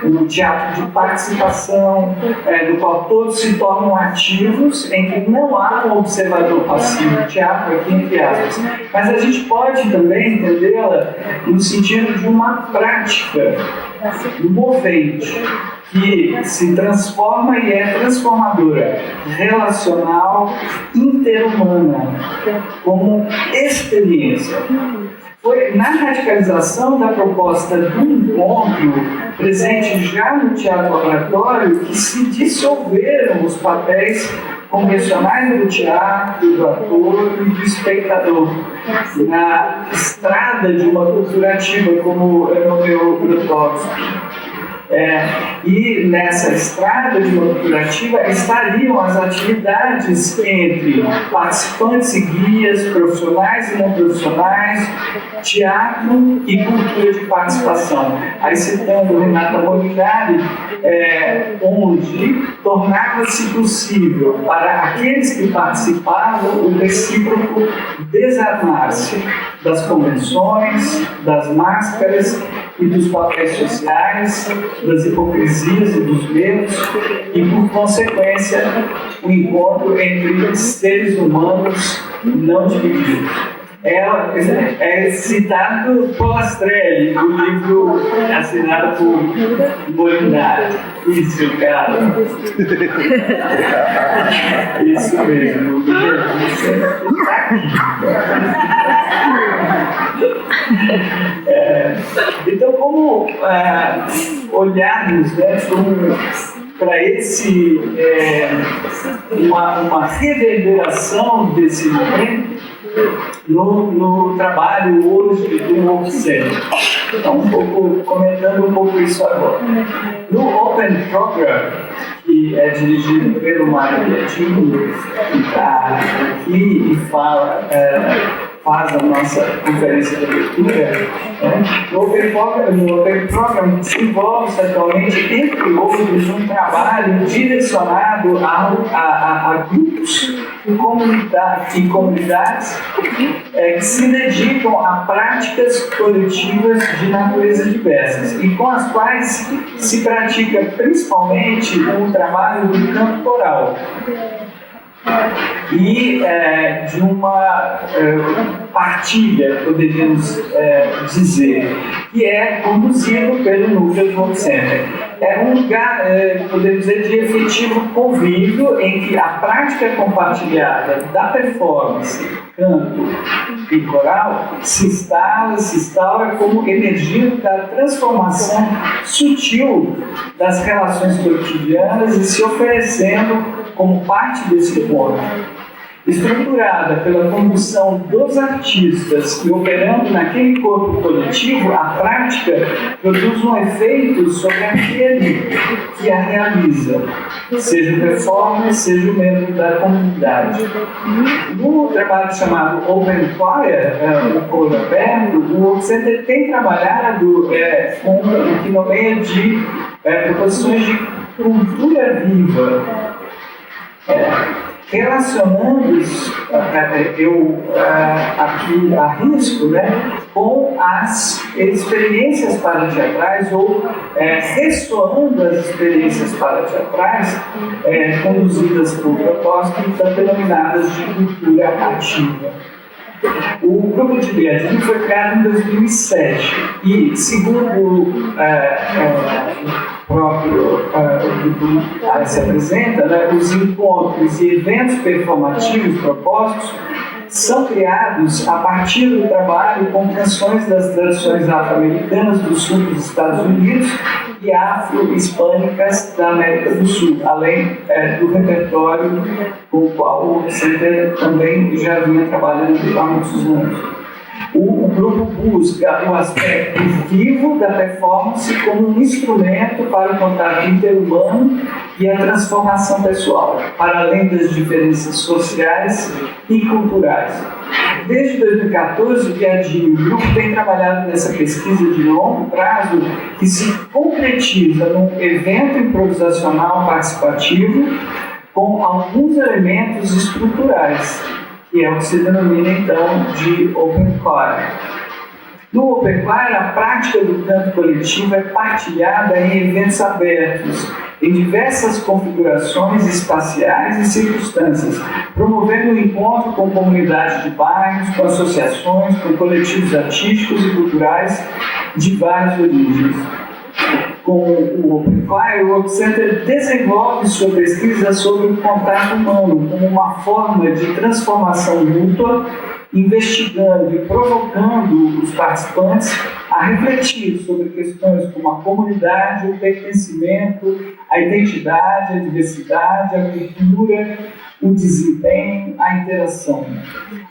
o teatro de participação, do qual todos se tornam ativos, em que não há um observador passivo, teatro aqui entre aspas, mas a gente pode também entendê-la no sentido de uma prática movente, que se transforma e é transformadora, relacional, interhumana, como experiência. Foi na radicalização da proposta do encontro, presente já no teatro laboratório, que se dissolveram os papéis convencionais do teatro, do ator e do espectador, na estrada de uma cultura ativa, como nomeou Grotowski. E nessa estrada de uma cultura ativa estariam as atividades entre participantes e guias, profissionais e não profissionais, teatro e cultura de participação. Aí citando Renata Molinari, onde tornava-se possível para aqueles que participavam o recíproco desarmar-se das convenções, das máscaras e dos papéis sociais, das hipocrisias e dos medos, e por consequência o encontro entre seres humanos não divididos. É citado Pollastrelli, do livro assinado por Molinari. Isso, cara. Isso mesmo. Então, como olharmos, né, para esse uma reverberação desse momento no trabalho hoje do Open Center. Então, comentando um pouco isso agora. No Open Program, que é dirigido pelo Mário Biatinho, que está aqui e faz a nossa conferência de abertura, no Open Program desenvolve-se atualmente, entre outros, um trabalho direcionado a grupos e comunidades que se dedicam a práticas coletivas de natureza diversas e com as quais se pratica principalmente o trabalho do campo coral. E de uma partilha, poderíamos dizer, que é conduzido pelo núcleo do Open Center. É um lugar, podemos dizer, de efetivo convívio em que a prática compartilhada da performance, canto e coral se instaura como energia da transformação sutil das relações cotidianas e se oferecendo como parte desse encontro. Estruturada pela condução dos artistas e operando naquele corpo coletivo, a prática produz um efeito sobre aquele que a realiza, seja o performer, seja o membro da comunidade. No trabalho chamado Open Choir, o coro aberto, o Open Center tem trabalhado com o que nomeia de proposições de cultura viva. Relacionando-os, eu aqui arrisco, né, com as experiências parateatrais ou ressoando as experiências parateatrais conduzidas por Grotowski, então denominadas de cultura ativa. O grupo de Biatinho foi criado em 2007 e, segundo o próprio grupo se apresenta, né, os encontros e eventos performativos propostos são criados a partir do trabalho com canções das tradições afro-americanas do sul dos Estados Unidos e afro-hispânicas da América do Sul, além do repertório com o qual o Center também já vinha trabalhando há muitos anos. O grupo busca o aspecto vivo da performance como um instrumento para o contato interhumano e a transformação pessoal, para além das diferenças sociais e culturais. Desde 2014, o Piadini e o grupo têm trabalhado nessa pesquisa de longo prazo que se concretiza num evento improvisacional participativo com alguns elementos estruturais, que é o que se denomina então de Open Choir. No Open Choir, a prática do canto coletivo é partilhada em eventos abertos, em diversas configurações espaciais e circunstâncias, promovendo o encontro com comunidades de bairros, com associações, com coletivos artísticos e culturais de várias origens. Com o Open Choir, o Work Center desenvolve sua pesquisa sobre o contato humano como uma forma de transformação mútua, investigando e provocando os participantes a refletir sobre questões como a comunidade, o pertencimento, a identidade, a diversidade, a cultura, o desempenho, a interação.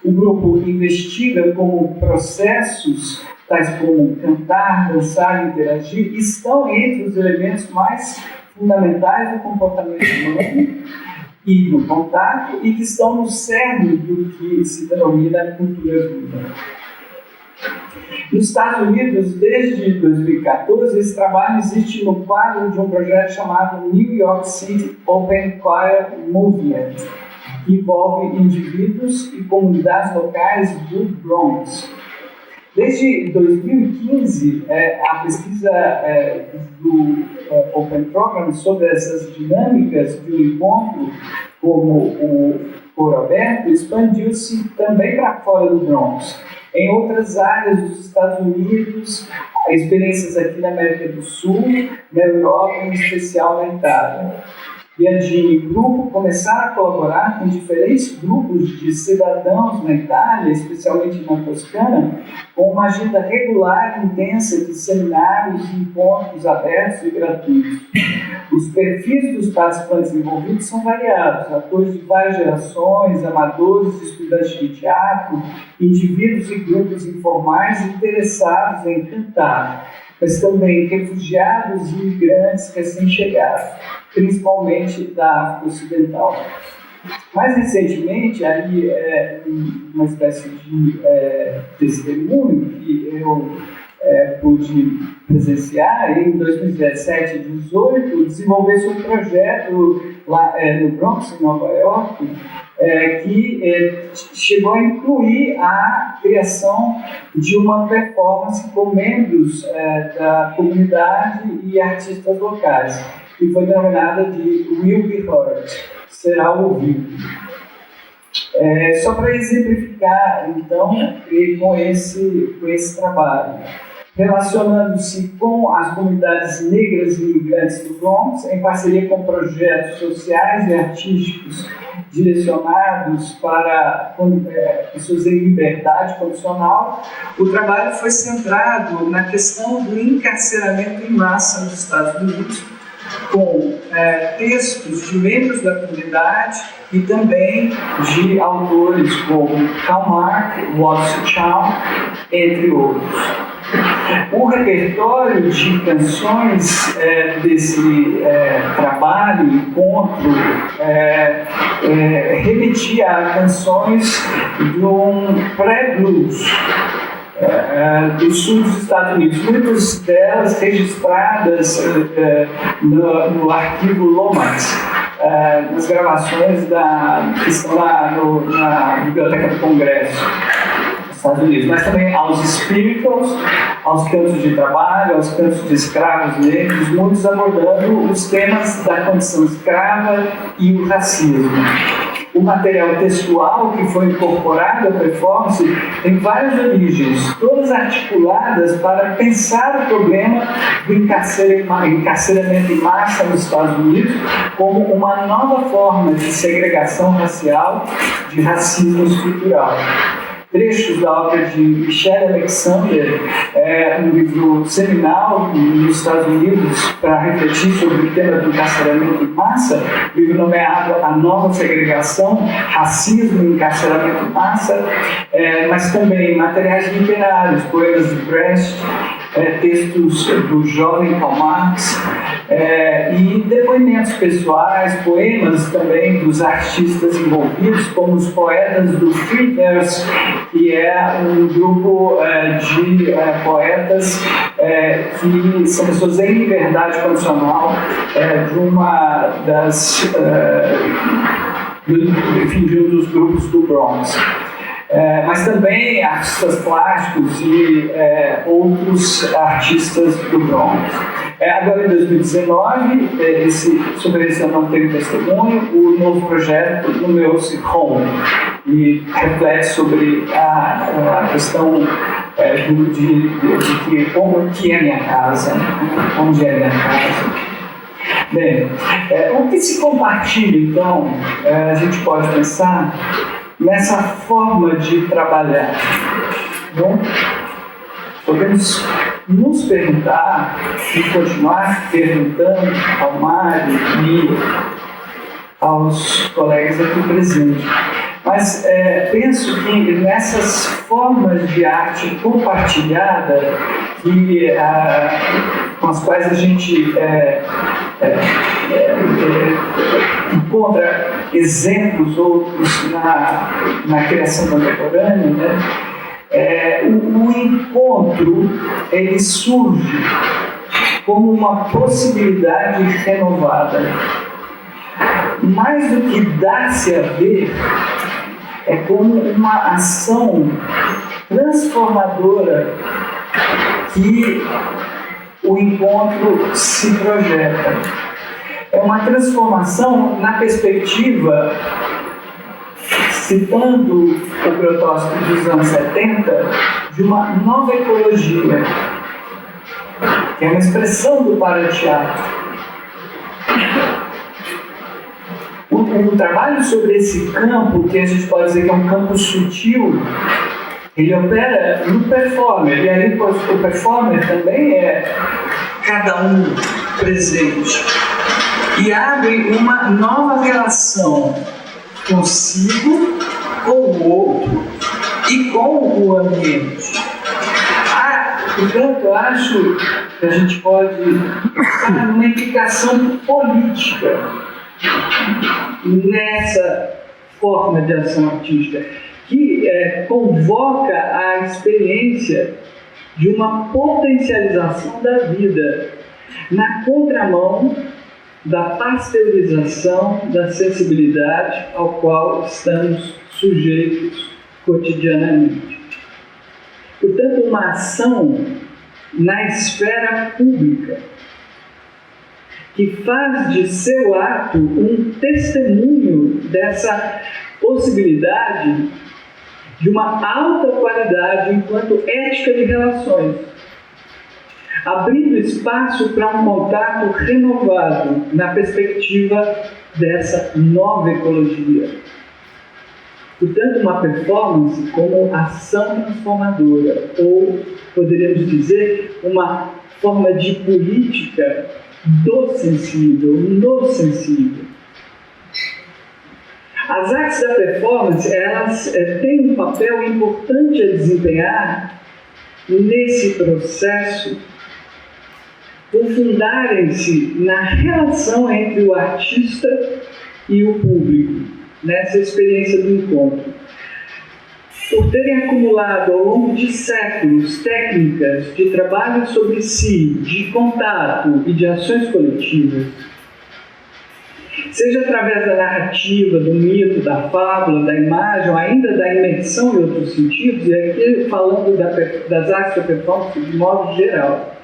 O grupo investiga como processos tais como cantar, dançar e interagir estão entre os elementos mais fundamentais do comportamento humano e do contato e que estão no cerne do que se denomina cultura viva. Nos Estados Unidos, desde 2014, esse trabalho existe no quadro de um projeto chamado New York City Open Choir Movement, que envolve indivíduos e comunidades locais do Bronx. Desde 2015, a pesquisa do Open Program sobre essas dinâmicas de um encontro como o Coro Aberto expandiu-se também para fora do Bronx. Em outras áreas dos Estados Unidos, experiências aqui na América do Sul, na Europa, em especial na Itália. Piadini e grupo começaram a colaborar com diferentes grupos de cidadãos na Itália, especialmente na Toscana, com uma agenda regular e intensa de seminários e encontros abertos e gratuitos. Os perfis dos participantes envolvidos são variados, atores de várias gerações, amadores, estudantes de teatro, indivíduos e grupos informais interessados em cantar, mas também refugiados e imigrantes recém-chegados, principalmente da África Ocidental. Mais recentemente, ali uma espécie de testemunho que eu pude presenciar, em 2017 e 2018, desenvolveu-se um projeto lá no Bronx, em Nova York, que chegou a incluir a criação de uma performance com membros da comunidade e artistas locais, que foi denominada de Will Be Heard, será ouvido. Só para exemplificar, então, com esse trabalho, relacionando-se com as comunidades negras e imigrantes do Bronx, em parceria com projetos sociais e artísticos direcionados para pessoas em liberdade condicional, o trabalho foi centrado na questão do encarceramento em massa nos Estados Unidos, com textos de membros da comunidade e também de autores como Karl Marx, Wallace Shawn, entre outros. O repertório de canções desse trabalho, encontro, remetia a canções de um pré-blues do sul dos Estados Unidos, muitas delas registradas no arquivo Lomax, nas gravações que estão lá na Biblioteca do Congresso dos Estados Unidos, mas também aos spirituals, aos cantos de trabalho, aos cantos de escravos negros, muitos abordando os temas da condição escrava e o racismo. O material textual que foi incorporado à performance tem várias origens, todas articuladas para pensar o problema do encarceramento em massa nos Estados Unidos como uma nova forma de segregação racial, de racismo estrutural. Trechos da obra de Michelle Alexander, um livro seminal nos Estados Unidos para refletir sobre o tema do encarceramento em massa, livro nomeado A Nova Segregação, Racismo e Encarceramento em Massa, mas também materiais literários, poemas de Brecht, textos do jovem Karl Marx, E depoimentos pessoais, poemas também dos artistas envolvidos, como os poetas do Freeverse, que é um grupo de poetas que são pessoas em liberdade condicional de uma das de um dos grupos do Bronx. Mas também artistas plásticos e outros artistas do Bronx. Agora, em 2019, sobre esse eu não tenho testemunho, o novo projeto nomeou-se Home, e reflete sobre a questão de como que é minha casa, onde é minha casa. Bem, o que se compartilha, então, a gente pode pensar nessa forma de trabalhar. Bom, podemos nos perguntar e continuar perguntando ao Mário e aos colegas aqui presentes. Mas penso que nessas formas de arte compartilhada com as quais a gente encontra exemplos outros na criação contemporânea, né? O encontro ele surge como uma possibilidade renovada. Mais do que dar-se a ver, é como uma ação transformadora que o encontro se projeta. É uma transformação na perspectiva, citando o Grotowski dos anos 70, de uma nova ecologia, que é uma expressão do parateatro. O trabalho sobre esse campo, que a gente pode dizer que é um campo sutil, ele opera no performer, e aí o performer também é cada um presente, e abre uma nova relação consigo, com o outro e com o ambiente. Portanto, acho que a gente pode pensar numa implicação política nessa forma de ação artística, que convoca a experiência de uma potencialização da vida, na contramão da pasteurização da sensibilidade ao qual estamos sujeitos cotidianamente. Portanto, uma ação na esfera pública, que faz de seu ato um testemunho dessa possibilidade de uma alta qualidade enquanto ética de relações, abrindo espaço para um contato renovado na perspectiva dessa nova ecologia. Portanto, uma performance como ação transformadora, ou poderíamos dizer, uma forma de política do sensível, no sensível. As artes da performance, elas têm um papel importante a desempenhar nesse processo, por fundarem-se na relação entre o artista e o público, nessa experiência do encontro. Por terem acumulado ao longo de séculos técnicas de trabalho sobre si, de contato e de ações coletivas, seja através da narrativa, do mito, da fábula, da imagem, ou ainda da imersão em outros sentidos, e aqui falando das artes da performance de modo geral.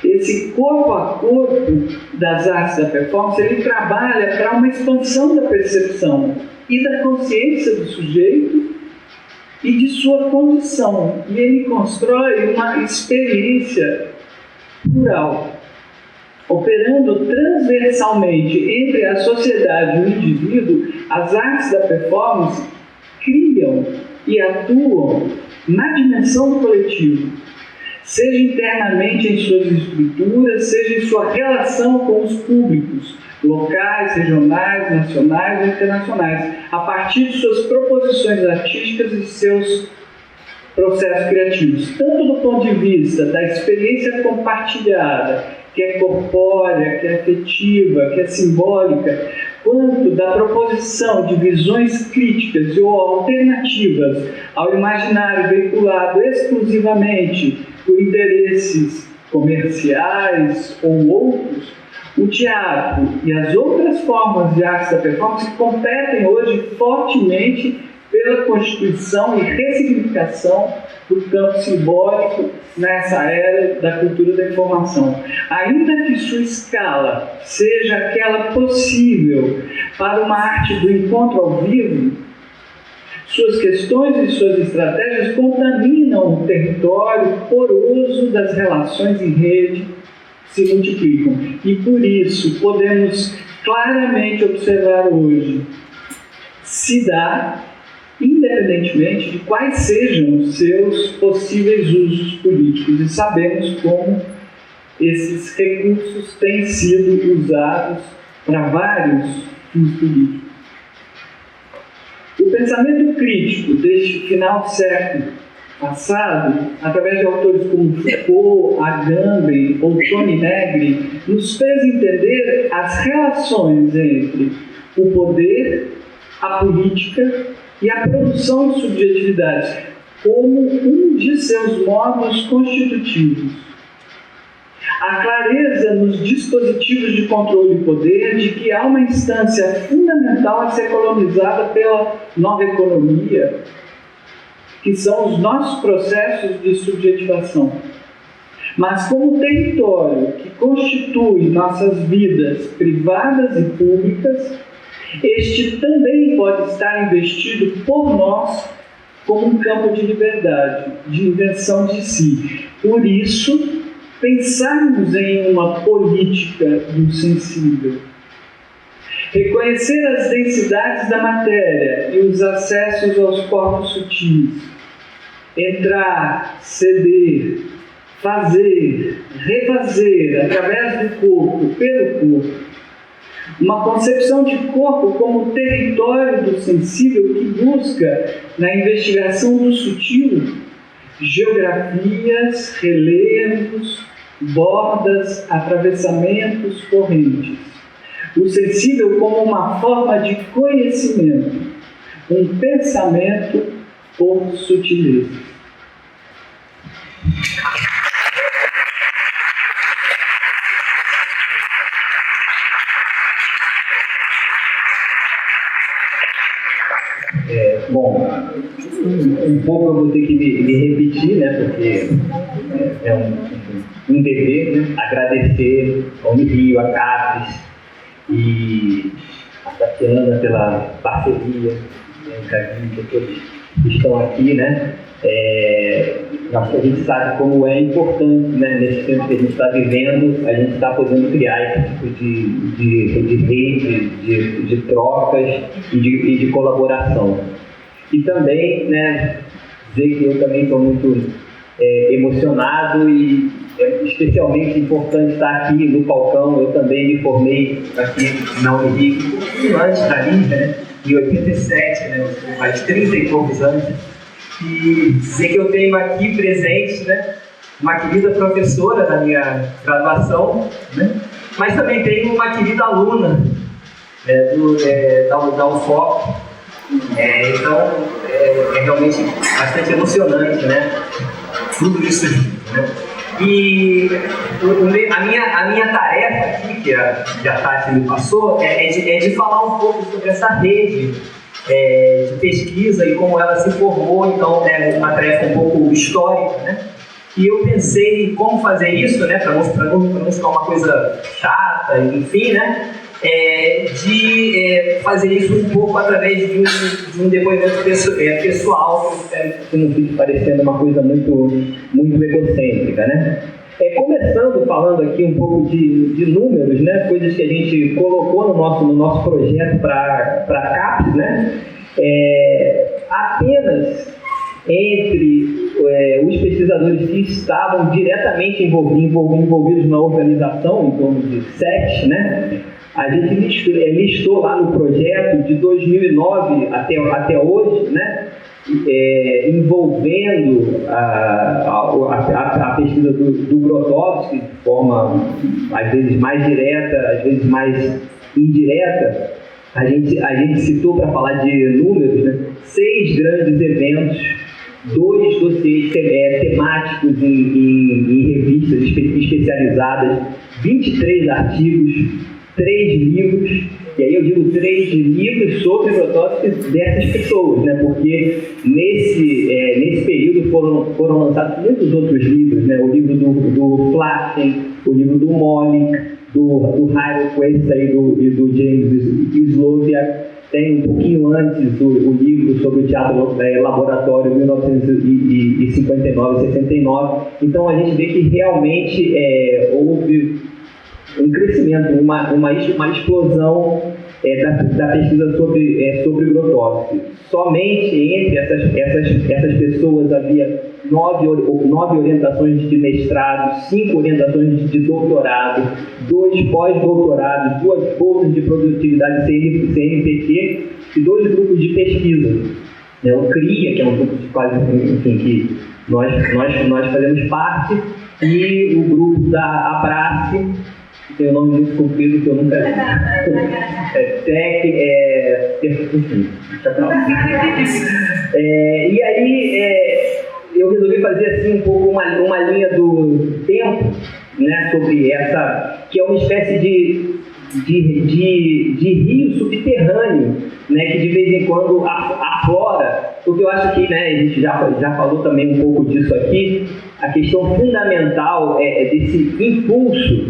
Esse corpo a corpo das artes da performance, ele trabalha para uma expansão da percepção e da consciência do sujeito e de sua condição, e ele constrói uma experiência plural, operando transversalmente entre a sociedade e o indivíduo. As artes da performance criam e atuam na dimensão do coletivo, seja internamente em suas estruturas, seja em sua relação com os públicos, locais, regionais, nacionais ou internacionais, a partir de suas proposições artísticas e seus processos criativos, tanto do ponto de vista da experiência compartilhada, que é corpórea, que é afetiva, que é simbólica, quanto da proposição de visões críticas ou alternativas ao imaginário veiculado exclusivamente por interesses comerciais ou outros, o teatro e as outras formas de arte da performance competem hoje fortemente pela constituição e ressignificação do campo simbólico nessa era da cultura da informação. Ainda que sua escala seja aquela possível para uma arte do encontro ao vivo, suas questões e suas estratégias contaminam o território poroso das relações em rede, se multiplicam. E por isso podemos claramente observar hoje se dá, independentemente de quais sejam os seus possíveis usos políticos, e sabemos como esses recursos têm sido usados para vários fins políticos. O pensamento crítico deste final de século passado, através de autores como Foucault, Agamben ou Toni Negri, nos fez entender as relações entre o poder, a política e a produção de subjetividades como um de seus modos constitutivos. A clareza nos dispositivos de controle e poder de que há uma instância fundamental a ser colonizada pela nova economia, que são os nossos processos de subjetivação. Mas como território que constitui nossas vidas privadas e públicas, este também pode estar investido por nós como um campo de liberdade, de invenção de si. Por isso, pensarmos em uma política do sensível, reconhecer as densidades da matéria e os acessos aos corpos sutis, entrar, ceder, fazer, refazer através do corpo, pelo corpo, uma concepção de corpo como território do sensível que busca, na investigação do sutil, geografias, relevos, bordas, atravessamentos, correntes. O sensível como uma forma de conhecimento, um pensamento por sutileza. Bom, um pouco eu vou ter que me repetir, né, porque é um dever, né, agradecer ao Rio, a Capes e a Tatiana pela parceria, o Carinho, que todos estão aqui, né. Acho que a gente sabe como é importante, né, nesse tempo que a gente está vivendo, a gente está podendo criar esse tipo de rede, de trocas e de colaboração. E também, né, dizer que eu também estou muito emocionado e é especialmente importante estar aqui no Falcão. Eu também me formei aqui na Unirio, antes da Lígia, né, em 87, né, faz 30 e poucos anos. E dizer que eu tenho aqui presente, né, uma querida professora da minha graduação, né, mas também tenho uma querida aluna da UFOP. Então, é realmente bastante emocionante, né, tudo isso, né? E a minha tarefa aqui, que a Tati me passou, é de falar um pouco sobre essa rede de pesquisa e como ela se formou. Então é uma tarefa um pouco histórica, né? E eu pensei em como fazer isso, né, para não ficar uma coisa chata, enfim, né, de fazer isso um pouco através de um depoimento pessoal, que eu espero que não fique parecendo uma coisa muito egocêntrica, né. Começando falando aqui um pouco de números, né, coisas que a gente colocou no nosso projeto para a CAPES, né, apenas entre os pesquisadores que estavam diretamente envolvidos na organização, em torno de 7, né, a gente listou lá no projeto de 2009 até hoje, né, envolvendo a pesquisa do Grotowski de forma, às vezes, mais direta, às vezes mais indireta. A gente citou, para falar de números, né, 6 grandes eventos, 2 dossiês temáticos em revistas especializadas, 23 artigos, 3 livros, e aí eu digo 3 livros sobre Grotowski dessas pessoas, né? Porque nesse período foram lançados muitos outros livros, né? O livro do Flaschen, o livro do Molik, do Harold Quest e do James Sloviak. Tem um pouquinho antes o livro sobre o teatro laboratório 1959-69. Então a gente vê que realmente houve um crescimento, uma explosão da pesquisa sobre Grotowski. Somente entre essas pessoas havia 9 orientações de mestrado, 5 orientações de doutorado, 2 pós-doutorados, 2 bolsas de produtividade CNPq e 2 grupos de pesquisa. O CRIA, que é um grupo de quase, enfim, que nós fazemos parte, e o grupo da APRACE, que tem um nome muito comprido que eu nunca... enfim, deixa pra lá. E aí eu resolvi fazer assim um pouco uma linha do tempo, né, sobre essa, que é uma espécie de rio subterrâneo, né, que de vez em quando aflora, porque eu acho que, né, a gente já falou também um pouco disso aqui, a questão fundamental desse impulso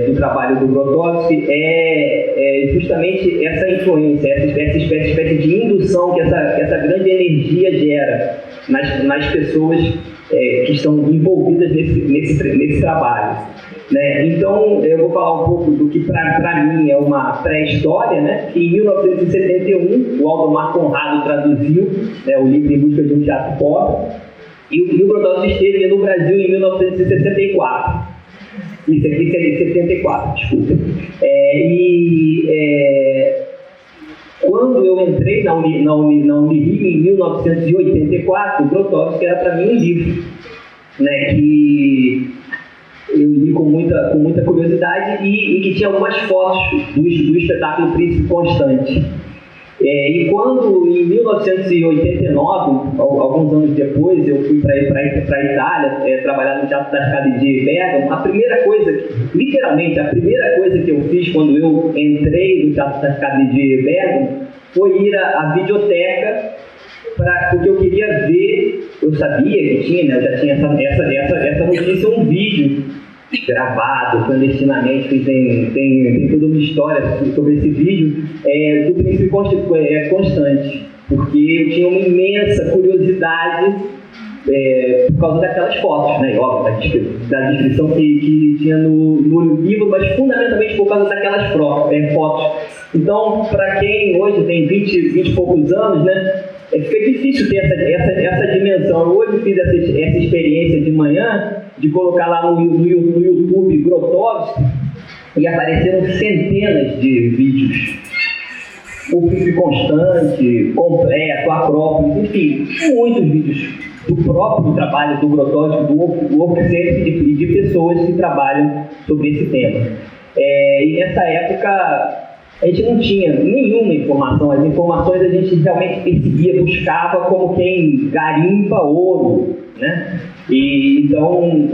do trabalho do Grotowski é justamente essa influência, essa espécie de indução que essa grande energia gera nas pessoas que estão envolvidas nesse trabalho. Né? Então, eu vou falar um pouco do que para mim é uma pré-história, né? Que em 1971 o Aldomar Conrado traduziu, né, o livro Em Busca de um Teatro Pobre, e o Grotowski esteve no Brasil em 1964. Isso aqui seria 74, desculpa. Quando eu entrei na Unirio em 1984, o Grotowski era para mim um livro, né, que eu li com muita curiosidade e que tinha algumas fotos do espetáculo Príncipe Constante. E quando, em 1989, alguns anos depois, eu fui para a Itália trabalhar no Teatro da Scala de Bergamo, literalmente, a primeira coisa que eu fiz quando eu entrei no Teatro da Scala de Bergamo foi ir à videoteca, porque eu queria ver, eu sabia que tinha, né, eu já tinha essa notícia, um vídeo gravado clandestinamente, que tem toda uma história sobre esse vídeo, do Príncipe Constante, porque eu tinha uma imensa curiosidade por causa daquelas fotos, né? Óbvio, da descrição que tinha no livro, mas fundamentalmente por causa daquelas fotos. Então, para quem hoje tem 20 e poucos anos, né, fica difícil ter essa dimensão. Eu hoje fiz essa experiência de manhã, de colocar lá no YouTube Grotowski, e apareceram centenas de vídeos. O Príncipe Constante, Completo, Acrópolis, enfim, muitos vídeos do próprio trabalho do Grotowski, do workcenter e de pessoas que trabalham sobre esse tema. E nessa época a gente não tinha nenhuma informação, as informações a gente realmente percebia, buscava como quem garimpa ouro, né? E então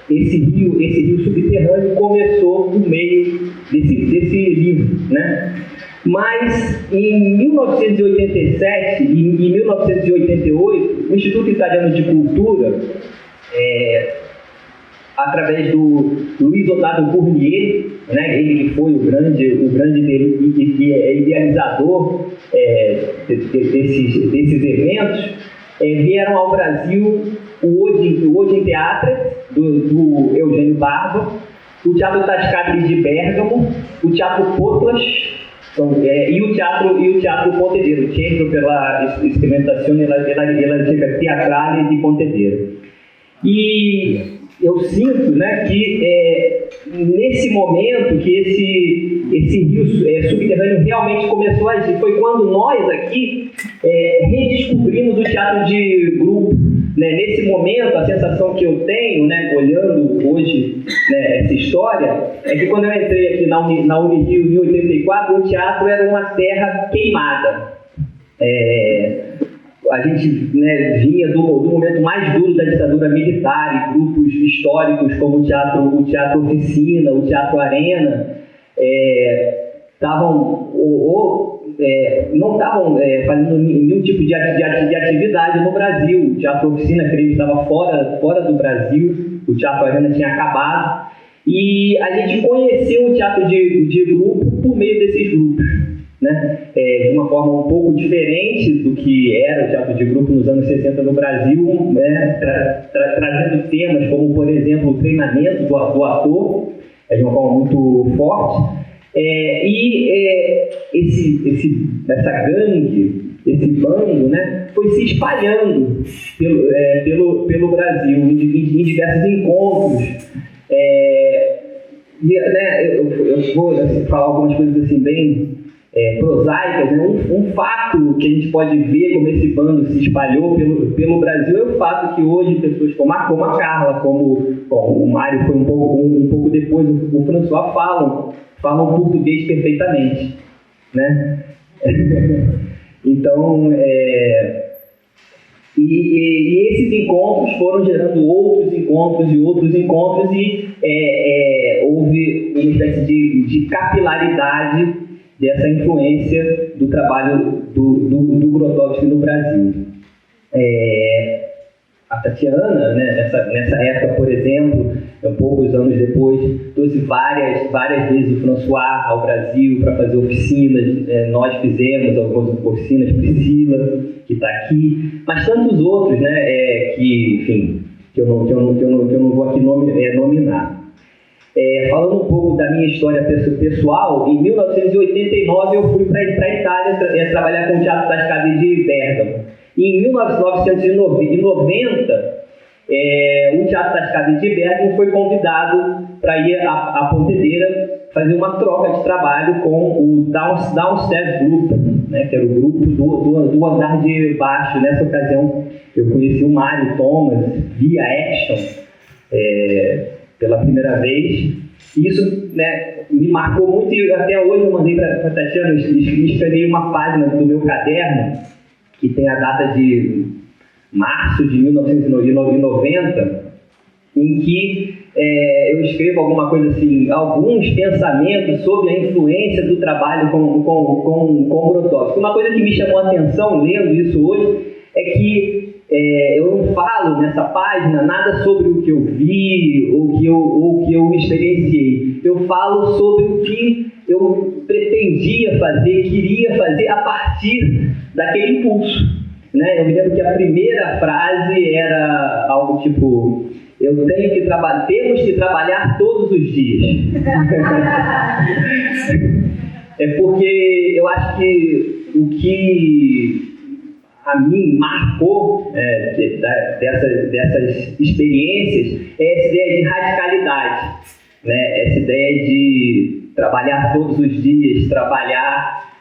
esse rio subterrâneo começou no meio desse livro, né? Mas em 1987 e em 1988, o Instituto Italiano de Cultura, através do Luiz Otávio Fournier, né, ele que foi o grande idealizador desses eventos, vieram ao Brasil o Odeon Theatre, do Eugênio Barba, o Teatro Tascabili de Bergamo, o Teatro Potlas, e o Teatro Pontedera, o Centro pela Experimentazione Teatrale di Pontedera. E eu sinto, né, que nesse momento que esse rio subterrâneo realmente começou a agir, foi quando nós aqui descobrimos o teatro de grupo. Né? Nesse momento, a sensação que eu tenho, né, olhando hoje, né, essa história, é que quando eu entrei aqui na Unirio em 84, o teatro era uma terra queimada. A gente, né, vinha do momento mais duro da ditadura militar, e grupos históricos como o Teatro Oficina, o Teatro Arena, não estavam fazendo nenhum tipo de atividade no Brasil. O Teatro Oficina, creio que estava fora do Brasil, o Teatro Arena tinha acabado, e a gente conheceu o teatro de grupo por meio desses grupos, né? De uma forma um pouco diferente do que era o teatro de grupo nos anos 60 no Brasil, né? Trazendo temas como, por exemplo, o treinamento do ator, de uma forma muito forte. Essa gangue, esse bando, né, foi se espalhando pelo Brasil em diversos encontros. Eu vou falar algumas coisas assim bem prosaicas, né? Um fato que a gente pode ver como esse bando se espalhou pelo Brasil é o fato que hoje pessoas como a Carla, como o Mário foi um pouco depois, o François falam português perfeitamente, né? Então, e esses encontros foram gerando outros encontros, e houve uma espécie de capilaridade dessa influência do trabalho do Grotowski no Brasil. A Tatiana, né, nessa época, por exemplo, poucos anos depois, trouxe várias vezes o François ao Brasil para fazer oficinas. Nós fizemos algumas oficinas, Priscila, que está aqui, mas tantos outros, né, que eu não vou aqui nominar. Falando um pouco da minha história pessoal, em 1989 eu fui para a Itália trabalhar com o Teatro da Scala de Bergamo. E em 1990, o Teatro da Scala de Bergamo foi convidado para ir à Pontedeira fazer uma troca de trabalho com o Downstairs Group, né, que era o grupo do andar de baixo. Nessa ocasião eu conheci o Mário Thomas via Action pela primeira vez. Isso, né, me marcou muito, e até hoje eu mandei para a Tatiana, escrevi uma página do meu caderno que tem a data de março de 1990, em que eu escrevo alguma coisa assim, alguns pensamentos sobre a influência do trabalho com Grotowski. Uma coisa que me chamou a atenção lendo isso hoje é que eu não falo nessa página nada sobre o que eu vi ou que eu experienciei. Eu falo sobre o que eu pretendia fazer, queria fazer a partir daquele impulso, né? Eu me lembro que a primeira frase era algo tipo: temos que trabalhar todos os dias. Porque eu acho que o que a mim marcou dessas experiências é essa ideia de radicalidade, né? Essa ideia de trabalhar todos os dias, trabalhar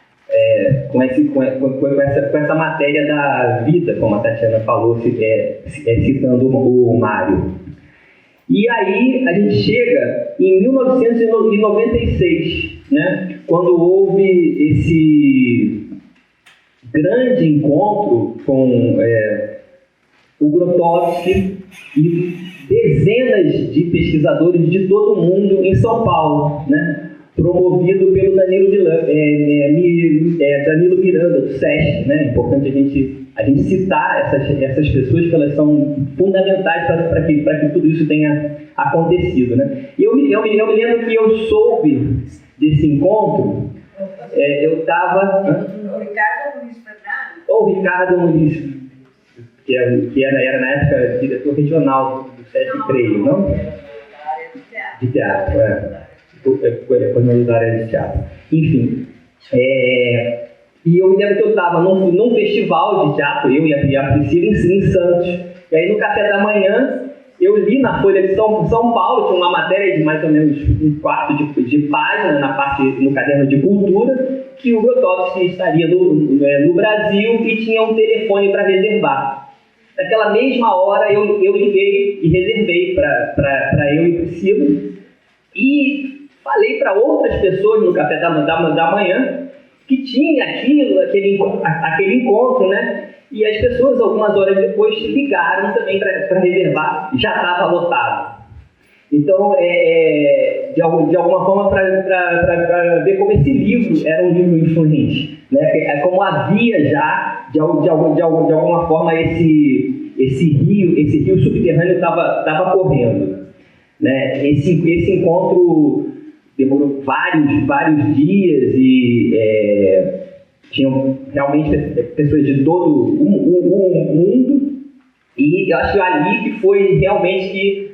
com essa matéria da vida, como a Tatiana falou, citando o Mário. E aí a gente chega em 1996, né, quando houve esse grande encontro com o Grotowski e dezenas de pesquisadores de todo o mundo em São Paulo, né, promovido pelo Danilo Miranda, do SESC, né? É importante a gente citar essas pessoas, porque elas são fundamentais para que tudo isso tenha acontecido, né? E eu me lembro que eu soube desse encontro, eu estava... O Ricardo Muniz, que era na época diretor regional do SESC, creio, não? De teatro, coisa da área de teatro. Enfim, e eu me lembro que eu estava num festival de teatro, eu e a Priscila, em Santos. E aí no café da manhã, eu li na Folha de São Paulo, tinha uma matéria de mais ou menos um quarto de página, no caderno de cultura, que o Grotowski estaria no Brasil e tinha um telefone para reservar. Naquela mesma hora eu liguei e reservei para eu e Priscila, e falei para outras pessoas no café da manhã que tinha aquele encontro, né? E as pessoas, algumas horas depois, ligaram também para reservar, já estava lotado. Então, de alguma forma, para ver como esse livro era um livro influente, né? Como havia já, de alguma forma, esse rio subterrâneo estava correndo, né? Esse encontro demorou vários dias e tinham realmente pessoas de todo o mundo, e eu acho que ali que foi realmente que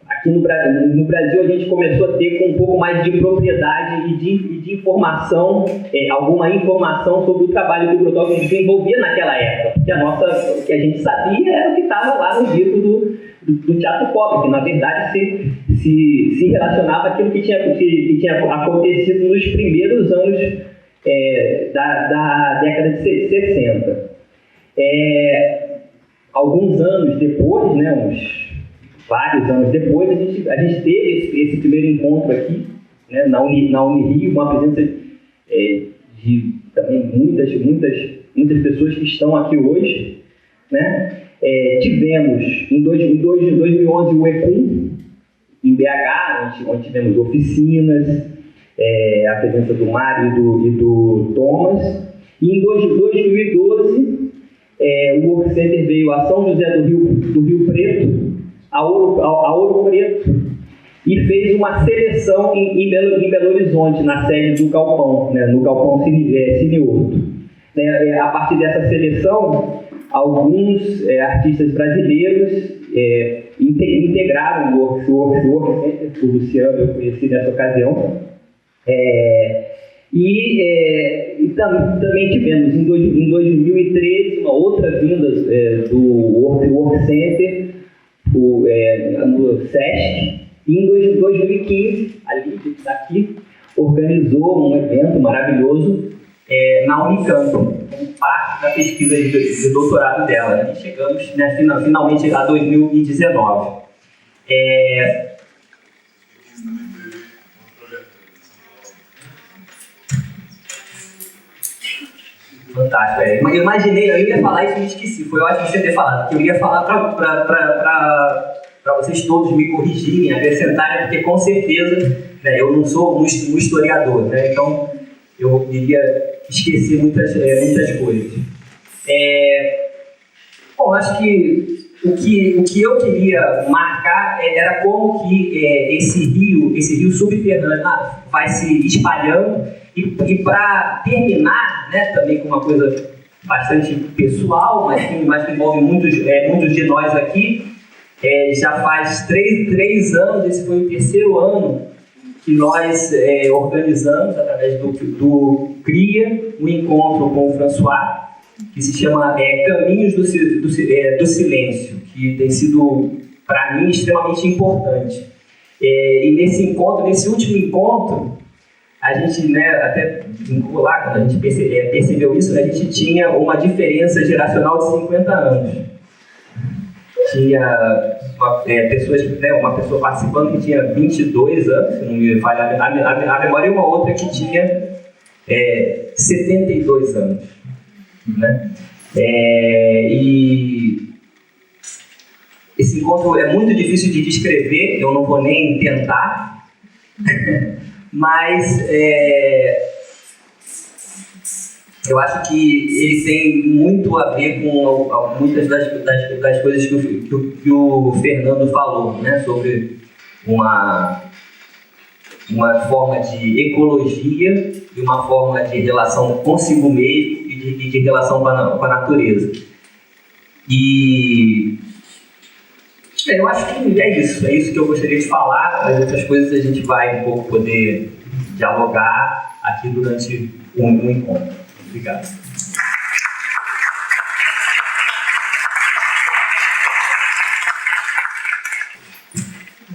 aqui no Brasil a gente começou a ter com um pouco mais de propriedade e de informação, alguma informação sobre o trabalho que o Grotowski desenvolvia naquela época, porque o que a gente sabia era o que estava lá no livro do teatro pop, que na verdade se relacionava àquilo que tinha acontecido nos primeiros anos da década de 60. Alguns anos depois, né, uns vários anos depois, a gente teve esse primeiro encontro aqui, né, na Unirio, uma presença de também muitas pessoas que estão aqui hoje, né? Tivemos em 2011 o ECUM em BH, onde tivemos oficinas, a presença do Mário e do Thomas. E em 2012, o Work Center veio a São José do Rio Preto, a Ouro Preto, e fez uma seleção em Belo Horizonte, na sede do Galpão, né, no Galpão Cineorto. A partir dessa seleção, alguns artistas brasileiros integraram o Work Center. O Luciano eu conheci nessa ocasião. Também tivemos em 2013 uma outra vinda do Work Center no SESC, e em 2015 a Lídia, que está aqui, organizou um evento maravilhoso na Unicamp, como parte da pesquisa de doutorado dela, e chegamos, né, finalmente a 2019. Fantástico. Eu imaginei, eu ia falar isso e me esqueci. Foi ótimo você ter falado, que eu ia falar para vocês todos me corrigirem, acrescentarem, porque com certeza, né, eu não sou um historiador, né, então eu iria esquecer muitas coisas. Bom, acho que o que eu queria marcar era como que esse rio subterrâneo vai se espalhando. E para terminar, né, também com uma coisa bastante pessoal, mas que envolve muitos de nós aqui, já faz três anos, esse foi o terceiro ano que nós organizamos, através do CRIA, um encontro com o François, que se chama Caminhos do Silêncio, que tem sido, para mim, extremamente importante. E nesse último encontro, a gente, né, até lá, quando a gente percebeu isso, a gente tinha uma diferença geracional de 50 anos. Tinha uma pessoa participando que tinha 22 anos, se não me falha a memória, e uma outra que tinha 72 anos. Né? E esse encontro é muito difícil de descrever, eu não vou nem tentar. Mas eu acho que ele tem muito a ver com muitas das coisas que o Fernando falou, né, sobre uma forma de ecologia e uma forma de relação consigo mesmo e de relação com a natureza. E eu acho que é isso que eu gostaria de falar. As outras coisas a gente vai um pouco poder dialogar aqui durante o encontro. Obrigado.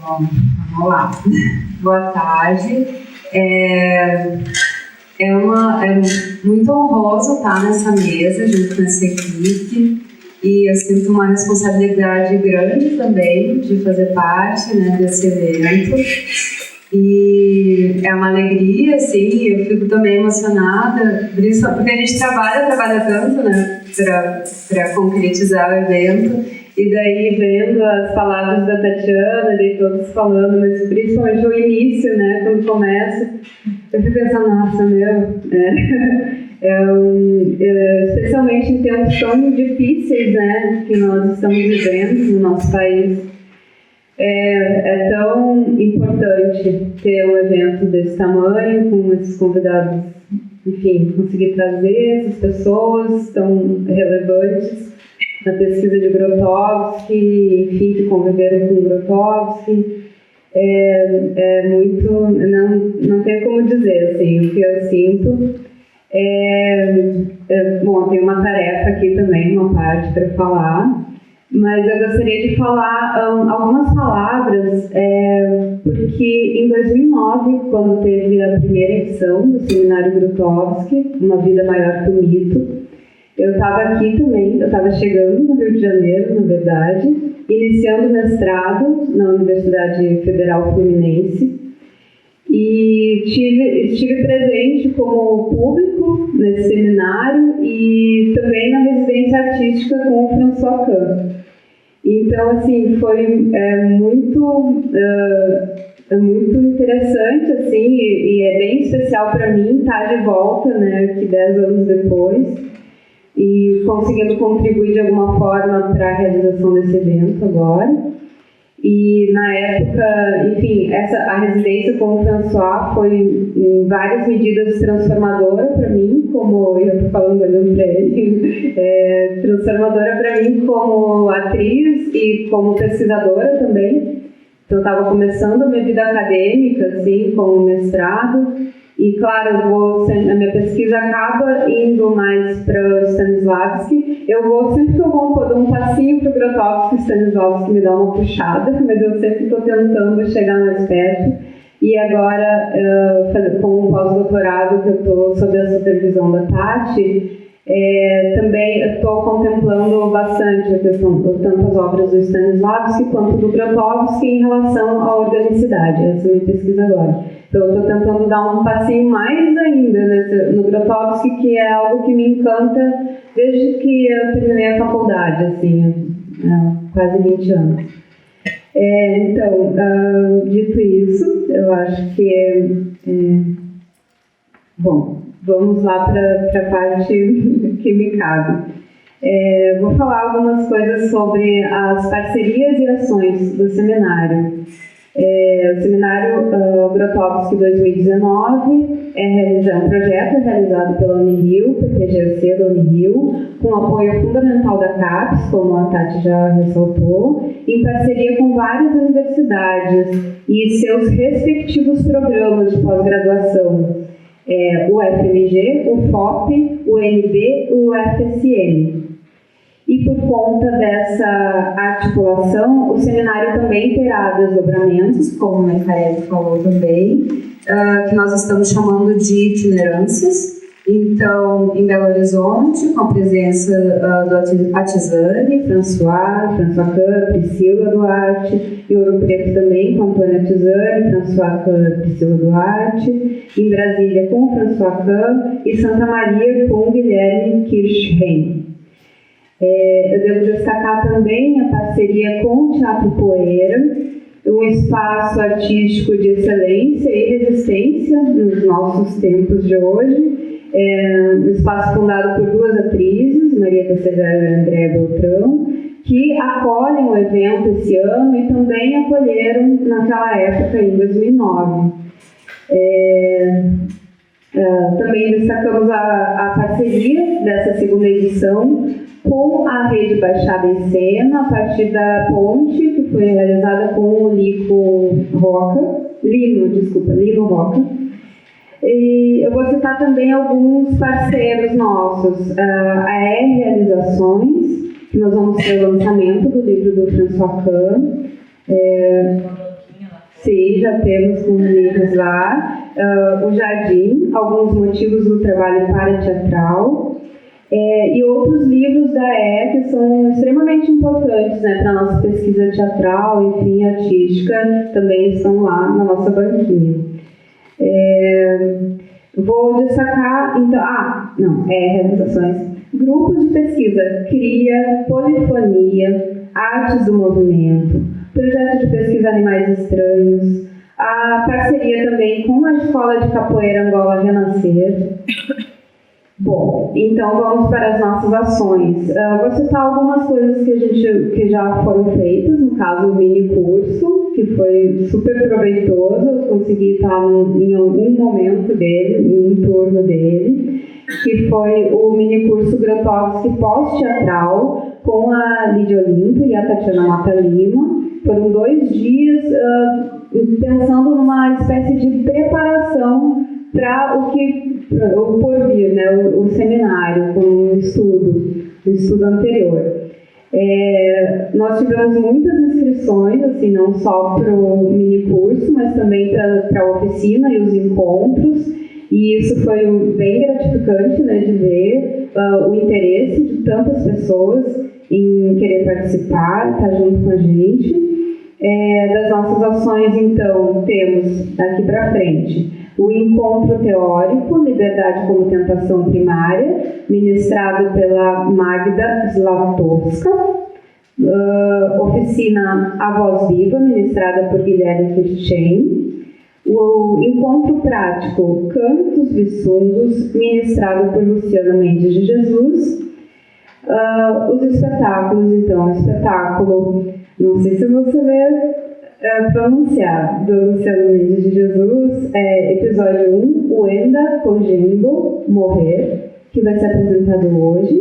Bom, vamos lá. Boa tarde. É muito honroso estar nessa mesa junto com essa equipe e eu sinto uma responsabilidade grande também de fazer parte, né, desse evento. E é uma alegria, assim, eu fico também emocionada, porque a gente trabalha tanto, né, para concretizar o evento. E daí, vendo as palavras da Tatiana, daí todos falando, mas principalmente o início, né, quando começa, eu fico pensando, nossa, especialmente em tempos tão difíceis, né, que nós estamos vivendo no nosso país, é tão importante ter um evento desse tamanho, com esses convidados, enfim, conseguir trazer essas pessoas tão relevantes na pesquisa de Grotowski, enfim, que conviveram com Grotowski. É muito, não tem como dizer, assim, o que eu sinto. Bom, tem uma tarefa aqui também, uma parte para falar, mas eu gostaria de falar algumas palavras, porque em 2009, quando teve a primeira edição do Seminário Grotowski, Uma Vida Maior que o Mito, eu estava aqui também, eu estava chegando no Rio de Janeiro, na verdade, iniciando mestrado na Universidade Federal Fluminense e estive presente como público nesse seminário e também na residência artística com o François Kahn. Então, assim, foi muito interessante, assim, e é bem especial para mim estar de volta, né, aqui 10 anos depois, e conseguindo contribuir de alguma forma para a realização desse evento agora. E na época, enfim, a residência com o François foi em várias medidas transformadora para mim, como eu estou falando olhando para ele, transformadora para mim como atriz e como pesquisadora também. Então eu estava começando a minha vida acadêmica, assim, com o mestrado. E, claro, a minha pesquisa acaba indo mais para o Stanislavski. Sempre que eu vou dar um passinho para o Grotowski, Stanislavski me dá uma puxada, mas eu sempre estou tentando chegar mais perto. E agora, com um pós-doutorado que eu estou sob a supervisão da Tati, também estou contemplando bastante a questão, tanto as obras do Stanislavski quanto do Grotowski em relação à organicidade. Essa é a minha pesquisa agora. Então, eu estou tentando dar um passinho mais ainda no Grotowski, que é algo que me encanta desde que eu terminei a faculdade, assim, há quase 20 anos. Então, dito isso, eu acho que bom, vamos lá para a parte que me cabe. Vou falar algumas coisas sobre as parcerias e ações do seminário. O Seminário Grotowski 2019 é um projeto realizado pela Unirio, PPGC da Unirio, com apoio fundamental da CAPES, como a Tati já ressaltou, em parceria com várias universidades e seus respectivos programas de pós-graduação, o FMG, o FOP, o UNB e o FSM. E por conta dessa articulação, o seminário também terá desdobramentos, como a Micaele falou também, que nós estamos chamando de itinerâncias. Então, em Belo Horizonte, com a presença do Atizani, François Kahn, Priscila Duarte, em Ouro Preto também, com Antônio Atizani, François Kahn, Priscila Duarte, em Brasília com François Kahn e Santa Maria com Guilherme Kirchheim. Eu devo destacar também a parceria com o Teatro Poeira, um espaço artístico de excelência e resistência nos nossos tempos de hoje. Um espaço fundado por duas atrizes, Maria da Severa e Andréa Beltrão, que acolhem o evento esse ano e também acolheram naquela época, em 2009. Também destacamos a parceria dessa segunda edição com a Rede Baixada em Cena, a partir da ponte que foi realizada com o Lino Roca. E eu vou citar também alguns parceiros nossos, a R Realizações, que nós vamos ter o lançamento do livro do François Kahn, Sim, já temos com livros lá. O Jardim, alguns motivos do trabalho parateatral. E outros livros da EE que são extremamente importantes, né, para a nossa pesquisa teatral, enfim, artística, também estão lá na nossa banquinha. Vou destacar, então, realizações. Grupos de pesquisa, CRIA, Polifonia, Artes do Movimento, Projeto de Pesquisa Animais Estranhos, a parceria também com a Escola de Capoeira Angola Renascer. Bom, então vamos para as nossas ações. Vou citar algumas coisas que já foram feitas, no caso o mini curso, que foi super proveitoso, eu consegui estar em algum momento dele, em um turno dele, que foi o mini curso Grotowski pós-teatral com a Lídia Olinto e a Tatiana Mata Lima. Foram 2 dias pensando numa espécie de preparação para o porvir, né, o seminário, com o estudo anterior. Nós tivemos muitas inscrições, assim, não só para o mini curso, mas também para a oficina e os encontros, e isso foi bem gratificante, né, de ver o interesse de tantas pessoas em querer participar, estar junto com a gente. Das nossas ações, então, temos daqui para frente o encontro teórico, Liberdade como Tentação Primária, ministrado pela Magda Zlatowska, oficina A Voz Viva, ministrada por Guilherme Kirchen, o encontro prático Cantos Viçungos, ministrado por Luciana Mendes de Jesus, os espetáculos, então, espetáculo, não sei se você vai pronunciar, do Luciano Mendes de Jesus, episódio 1, o Enda Cogengo, Morrer, que vai ser apresentado hoje.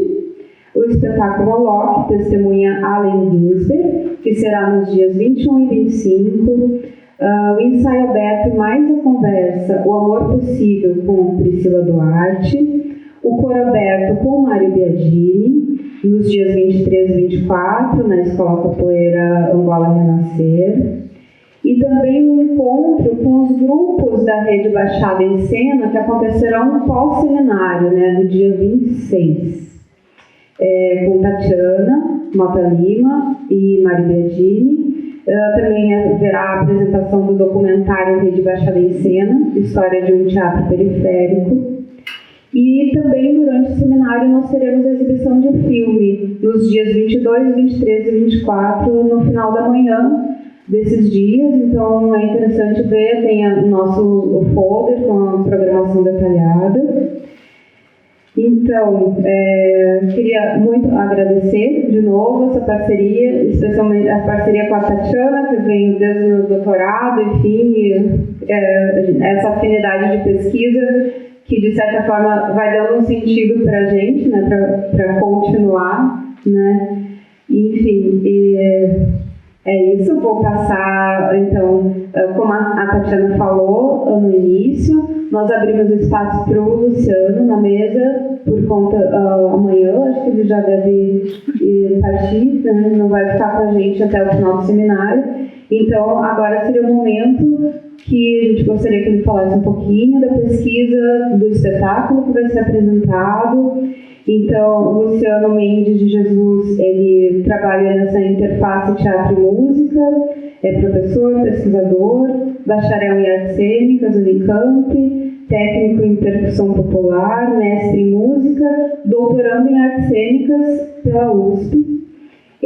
O espetáculo Locke, testemunha Allen Ginsberg, que será nos dias 21 e 25. O ensaio aberto mais a conversa, O Amor Possível, com Priscila Duarte. O coro aberto com Mário Biagini, nos dias 23 e 24, na Escola Capoeira Angola Renascer. E também um encontro com os grupos da Rede Baixada em Cena, que acontecerão pós-seminário, né, no dia 26, com Tatiana Mata Lima e Mário Biagini. Também haverá a apresentação do documentário Rede Baixada em Cena, História de um Teatro Periférico. E também durante o seminário nós teremos a exibição de filme nos dias 22, 23 e 24, no final da manhã desses dias. Então é interessante ver, tem o nosso folder com a programação detalhada. Então, queria muito agradecer de novo essa parceria, especialmente a parceria com a Tatiana, que vem desde o meu doutorado, enfim, essa afinidade de pesquisa que, de certa forma, vai dando um sentido para a gente, né, para continuar, né, enfim, é isso. Vou passar, então, como a Tatiana falou no início, nós abrimos espaço para o Luciano na mesa, por conta, amanhã, acho que ele já deve partir, né, não vai ficar com a gente até o final do seminário. Então, agora seria o momento que a gente gostaria que ele falasse um pouquinho da pesquisa do espetáculo que vai ser apresentado. Então, o Luciano Mendes de Jesus, ele trabalha nessa interface teatro e música, é professor, pesquisador, bacharel em artes cênicas, Unicamp, técnico em percussão popular, mestre em música, doutorando em artes cênicas pela USP.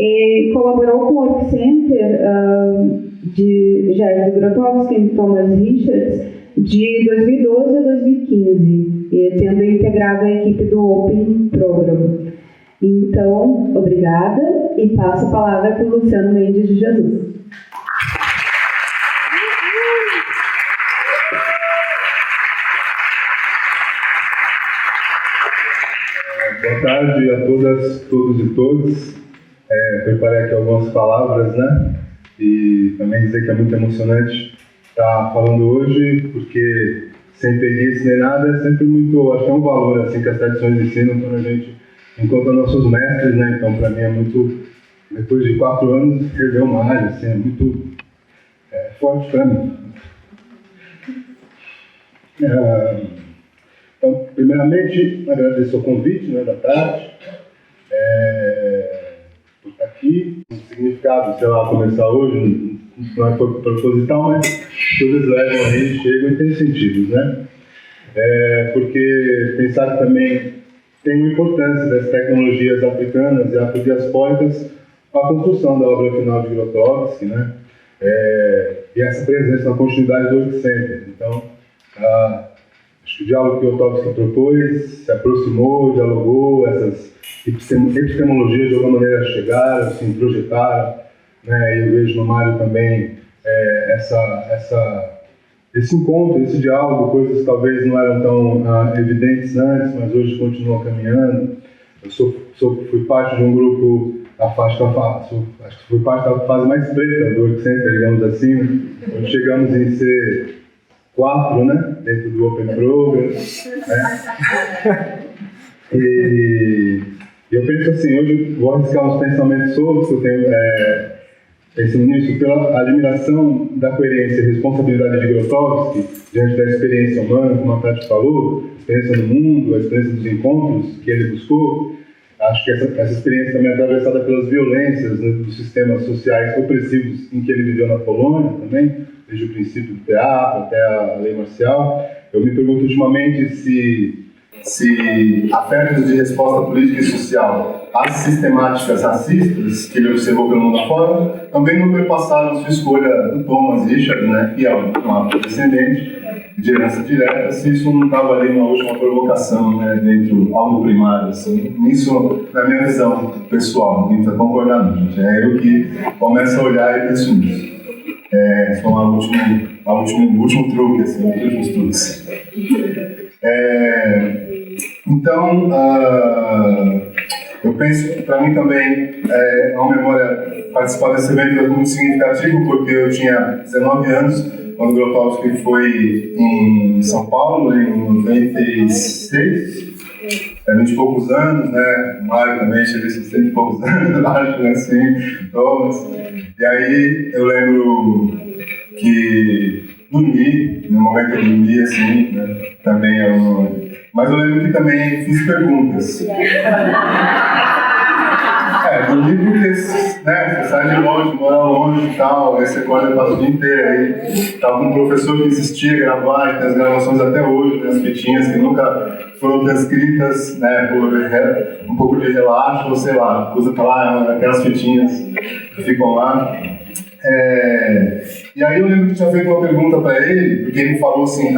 E colaborou com o Work Center de Jerzy Grotowski e Thomas Richards de 2012 a 2015, tendo integrado a equipe do Open Program. Então, obrigada e passo a palavra para o Luciano Mendes de Jesus. Boa tarde a todas, todos e todos. Preparei aqui algumas palavras, né? E também dizer que é muito emocionante estar falando hoje, porque sem preguiça nem nada, é sempre muito, acho que é um valor assim que as tradições ensinam quando a gente encontra nossos mestres, né? Então, para mim é muito, depois de 4 anos, escrever uma área, assim, é muito forte para mim. Então, primeiramente, agradeço o convite, né, da tarde, por estar aqui. O significado, sei lá, começar hoje, não é proposital, mas coisas levam aí, chegam e tem sentido, né? Porque pensar que também tem uma importância das tecnologias africanas e afrodiaspóricas para a construção da obra final de Grotowski, né? E essa presença na continuidade do Work Center. Então, acho que o diálogo que o Grotowski propôs se aproximou, dialogou, essas epistemologias de alguma maneira chegaram, se introjetaram, né? E eu vejo no Mário também esse encontro, esse diálogo, coisas que talvez não eram tão evidentes antes, mas hoje continuam caminhando. Eu fui parte de um grupo, acho que fui parte da fase mais preta do Work Center, digamos assim, né? Onde chegamos em ser 4, né, dentro do Open Program, né? E eu penso assim, hoje vou arriscar uns pensamentos soltos que eu tenho, pensando nisso, pela admiração da coerência e responsabilidade de Grotowski diante da experiência humana, como a Tati falou, a experiência no mundo, a experiência dos encontros que ele buscou. Acho que essa experiência também é atravessada pelas violências, né, dos sistemas sociais opressivos em que ele viveu na Polônia também, desde o princípio do teatro até a lei marcial. Eu me pergunto ultimamente se afetos de resposta política e social às sistemáticas racistas que ele observou pelo mundo afora também não perpassaram sua escolha do Thomas Richard, né, que é uma descendente de herança direta, se isso não estava ali uma última provocação, né, dentro algo primário, assim. Isso, na minha visão pessoal, ninguém precisa concordar não, gente. É eu que começo a olhar e penso nisso. Foi o último truque, assim, os últimos truques. Então, eu penso, para mim também, é uma memória, participar desse evento é muito significativo, porque eu tinha 19 anos, quando o Grotowski foi em São Paulo, em 96, 20 e poucos anos, né? O Mário também chegou a 60 e poucos anos, acho, assim, Thomas. E aí eu lembro que dormi, no momento que eu dormi, assim, né? Também é mas eu lembro que também fiz perguntas. Dormi porque, né, você sai de longe, mora longe e tal, aí você acorda e passa o dia inteiro. Aí tava com um professor que insistia em gravar, e tem as gravações até hoje, tem as fitinhas que nunca foram transcritas, né, por um pouco de relaxo, ou sei lá, usa pra lá, aquelas fitinhas que ficam lá. E aí eu lembro que tinha feito uma pergunta para ele, porque ele falou assim,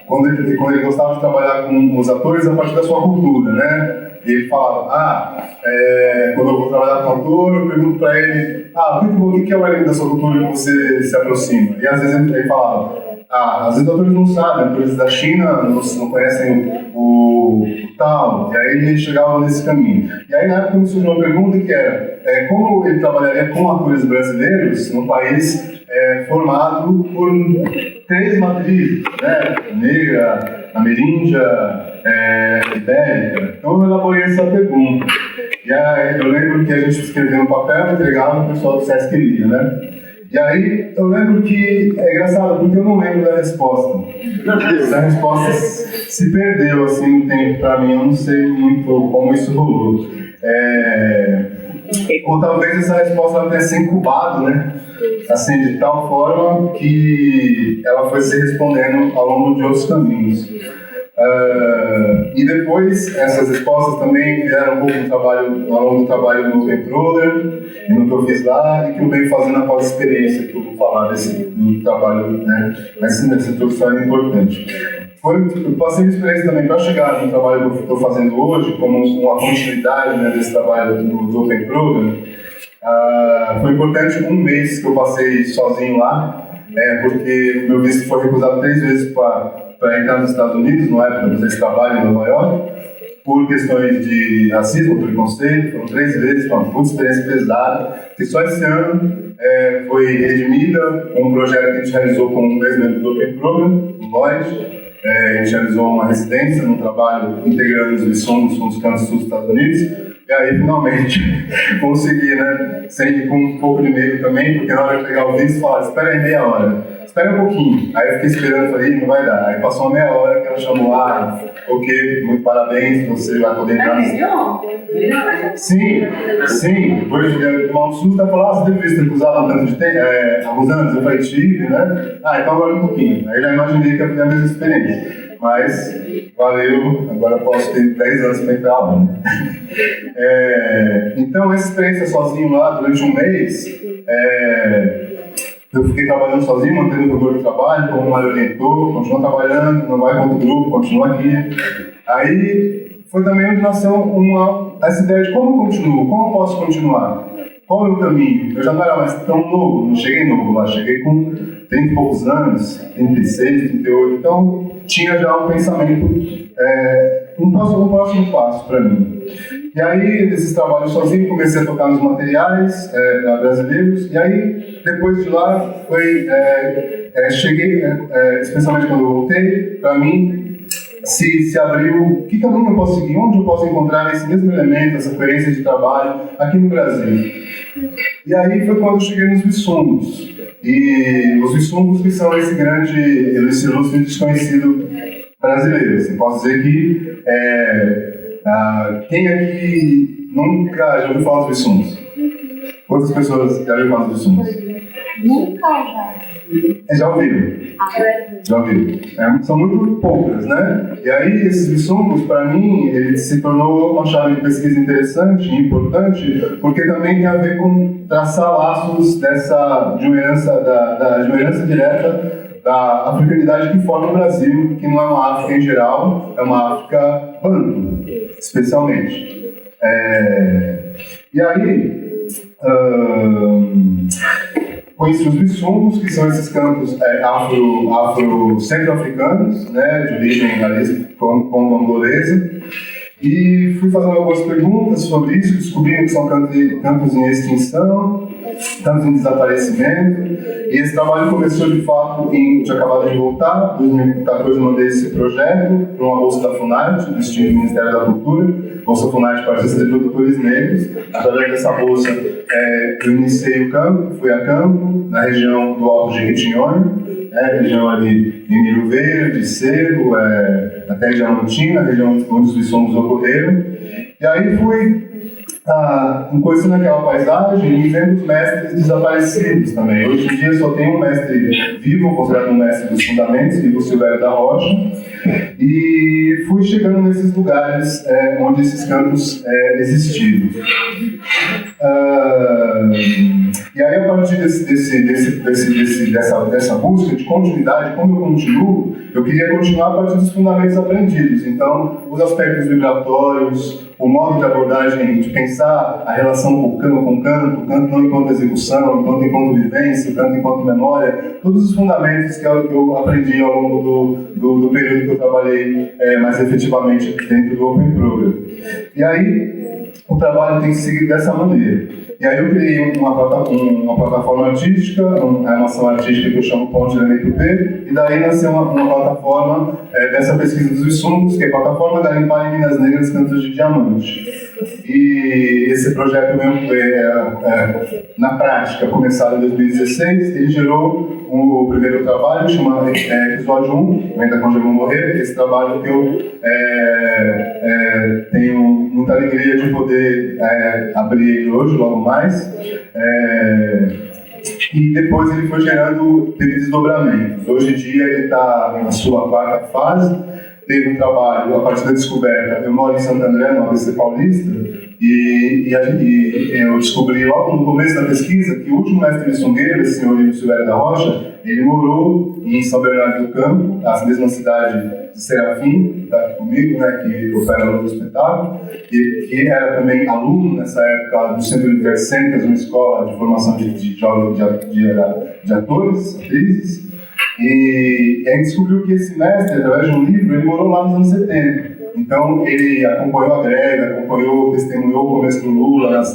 quando ele gostava de trabalhar com os atores a partir da sua cultura, né? E ele falava, quando eu vou trabalhar com ator, eu pergunto para ele, o que é o elemento da sua cultura que você se aproxima? E às vezes ele falava, às vezes os atores não sabem, atores da China não conhecem o tal, e aí ele chegava nesse caminho. E aí na época me surgiu uma pergunta que era, como ele trabalharia com atores brasileiros num país formado por 3 matrizes, né? Negra, ameríndia, ibérica. Então eu elaborei essa pergunta. E aí eu lembro que a gente escrevia no papel, entregava, o pessoal do Sesc lia, né? E aí eu lembro que é engraçado, porque eu não lembro da resposta. A resposta se perdeu assim no tempo para mim, eu não sei muito como isso rolou. Ou talvez essa resposta tenha se incubado, né? Assim, de tal forma que ela foi se respondendo ao longo de outros caminhos. E depois, essas respostas também vieram um pouco do trabalho, ao longo do trabalho no Open Program, e no que eu fiz lá, e que eu venho fazendo após a experiência, que eu vou falar do trabalho, né? Essa introdução é importante. Eu passei uma experiência também para chegar no trabalho que eu estou fazendo hoje, como uma continuidade, né, desse trabalho do Open Program. Foi importante um mês que eu passei sozinho lá, porque o meu visto foi recusado 3 vezes para entrar nos Estados Unidos, na época desse trabalho em Nova York, por questões de racismo, preconceito. Foram 3 vezes, foi uma puta experiência pesada, que só esse ano foi redimida com um projeto que a gente realizou com o ex-membro do Open Program, o Lloyd. A gente realizou uma residência num trabalho integrando os fundos campos sul dos Estados Unidos, E aí, finalmente, consegui, né? Sempre com um pouco de medo também, porque na hora de pegar o visto, falaram, espera aí meia hora. Espera um pouquinho. Aí eu fiquei esperando, falei, não vai dar. Aí passou uma meia hora que ela chamou, ok, muito parabéns, você vai poder entrar. Sim. Depois de tomar um susto, ela falou, você teve visto que usavam tanto de tempo, alguns anos? Eu falei, tive, né? Então agora um pouquinho. Aí já imaginei que ia ter a mesma experiência. Mas valeu, agora posso ter 10 anos para entrar lá. Então, essa experiência sozinho lá durante um mês, eu fiquei trabalhando sozinho, mantendo o rigor do trabalho, como o Mário orientou, continua trabalhando, não vai contra o grupo, continua aqui. Aí foi também onde nasceu essa ideia de como eu continuo, como eu posso continuar. Qual é o caminho? Eu já não era mais tão novo, não cheguei novo lá, cheguei com 30 e poucos anos, 36, 38, então tinha já um pensamento, um próximo passo para mim. E aí, nesses trabalhos sozinho, comecei a tocar nos materiais brasileiros, e aí, depois de lá, cheguei, especialmente quando eu voltei, para mim, se abriu, que caminho eu posso seguir, onde eu posso encontrar esse mesmo elemento, essa coerência de trabalho aqui no Brasil. E aí foi quando eu cheguei nos Vissungos. E os Vissungos que são esse ilustre desconhecido brasileiro. Assim, posso dizer que quem aqui nunca já ouviu falar dos Vissungos? Quantas pessoas já ouviram falar dos Vissungos? Nunca já. Já ouviram? Já ouviram. São muito poucas, né? E aí, esses Vissungos, para mim, ele se tornou uma chave de pesquisa interessante e importante, porque também tem a ver com traçar laços de uma herança direta da africanidade que forma o Brasil, que não é uma África em geral, é uma África banto, especialmente. E aí, conheci os Vissungos, que são esses campos afro-centro-africanos, né, de origem congo-angolesa, e fui fazendo algumas perguntas sobre isso, descobrindo que são campos em extinção, campos em desaparecimento, e esse trabalho começou de fato tinha acabado de voltar, em 2014 eu mandei esse projeto para uma bolsa da FUNARTE, do Instituto do Ministério da Cultura, Bolsa FUNARTE para artistas e produtores negros. Através dessa bolsa eu iniciei o campo, fui a campo, na região do Alto Jequitinhonha, região ali em Miro Verde, Cerro, até Diamantina, região onde os Vissungos ocorreram. E aí fui conhecendo aquela paisagem e vendo os mestres desaparecidos também. Hoje em dia só tem um mestre vivo, considerado um mestre dos fundamentos, Vivo Silvério da Rocha, e fui chegando nesses lugares onde esses campos existiam. E aí, a partir dessa busca de continuidade, como eu continuo, eu queria continuar a partir dos fundamentos aprendidos. Então, os aspectos vibratórios, o modo de abordagem, de pensar a relação com o canto não enquanto execução, enquanto vivência, o canto enquanto memória, todos os fundamentos que eu aprendi ao longo do período que eu trabalhei mais efetivamente dentro do Open Program. E aí, o trabalho tem que seguir dessa maneira. E aí eu criei uma plataforma artística, uma ação artística que eu chamo Ponte da Tupê, e daí nasceu uma plataforma dessa pesquisa dos Vissungos, que é a plataforma Garimpar em Minas Negras Cantos de Diamante. E esse projeto na prática, começado em 2016, ele gerou o primeiro trabalho, chamado Episódio 1, Ainda Quando Eu Vou Morrer. Esse trabalho que eu tenho muita alegria de poder abrir ele hoje, logo mais. E depois ele foi teve desdobramentos. Hoje em dia ele está na sua quarta fase. Teve um trabalho, a partir da descoberta, eu moro em Santo André, no ABC Paulista, e eu descobri logo no começo da pesquisa que o último mestre vissungueiro, esse senhor Vivo Silvério da Rocha, ele morou em São Bernardo do Campo, a mesma cidade de Serafim, que está aqui comigo, né, que opera no espetáculo, e que era também aluno nessa época do Centro Intercêntricas, uma escola de formação de jovens de atores, atrizes. E a gente descobriu que esse mestre, através de um livro, ele morou lá nos anos 70. Então, ele acompanhou a greve, testemunhou o começo do Lula nas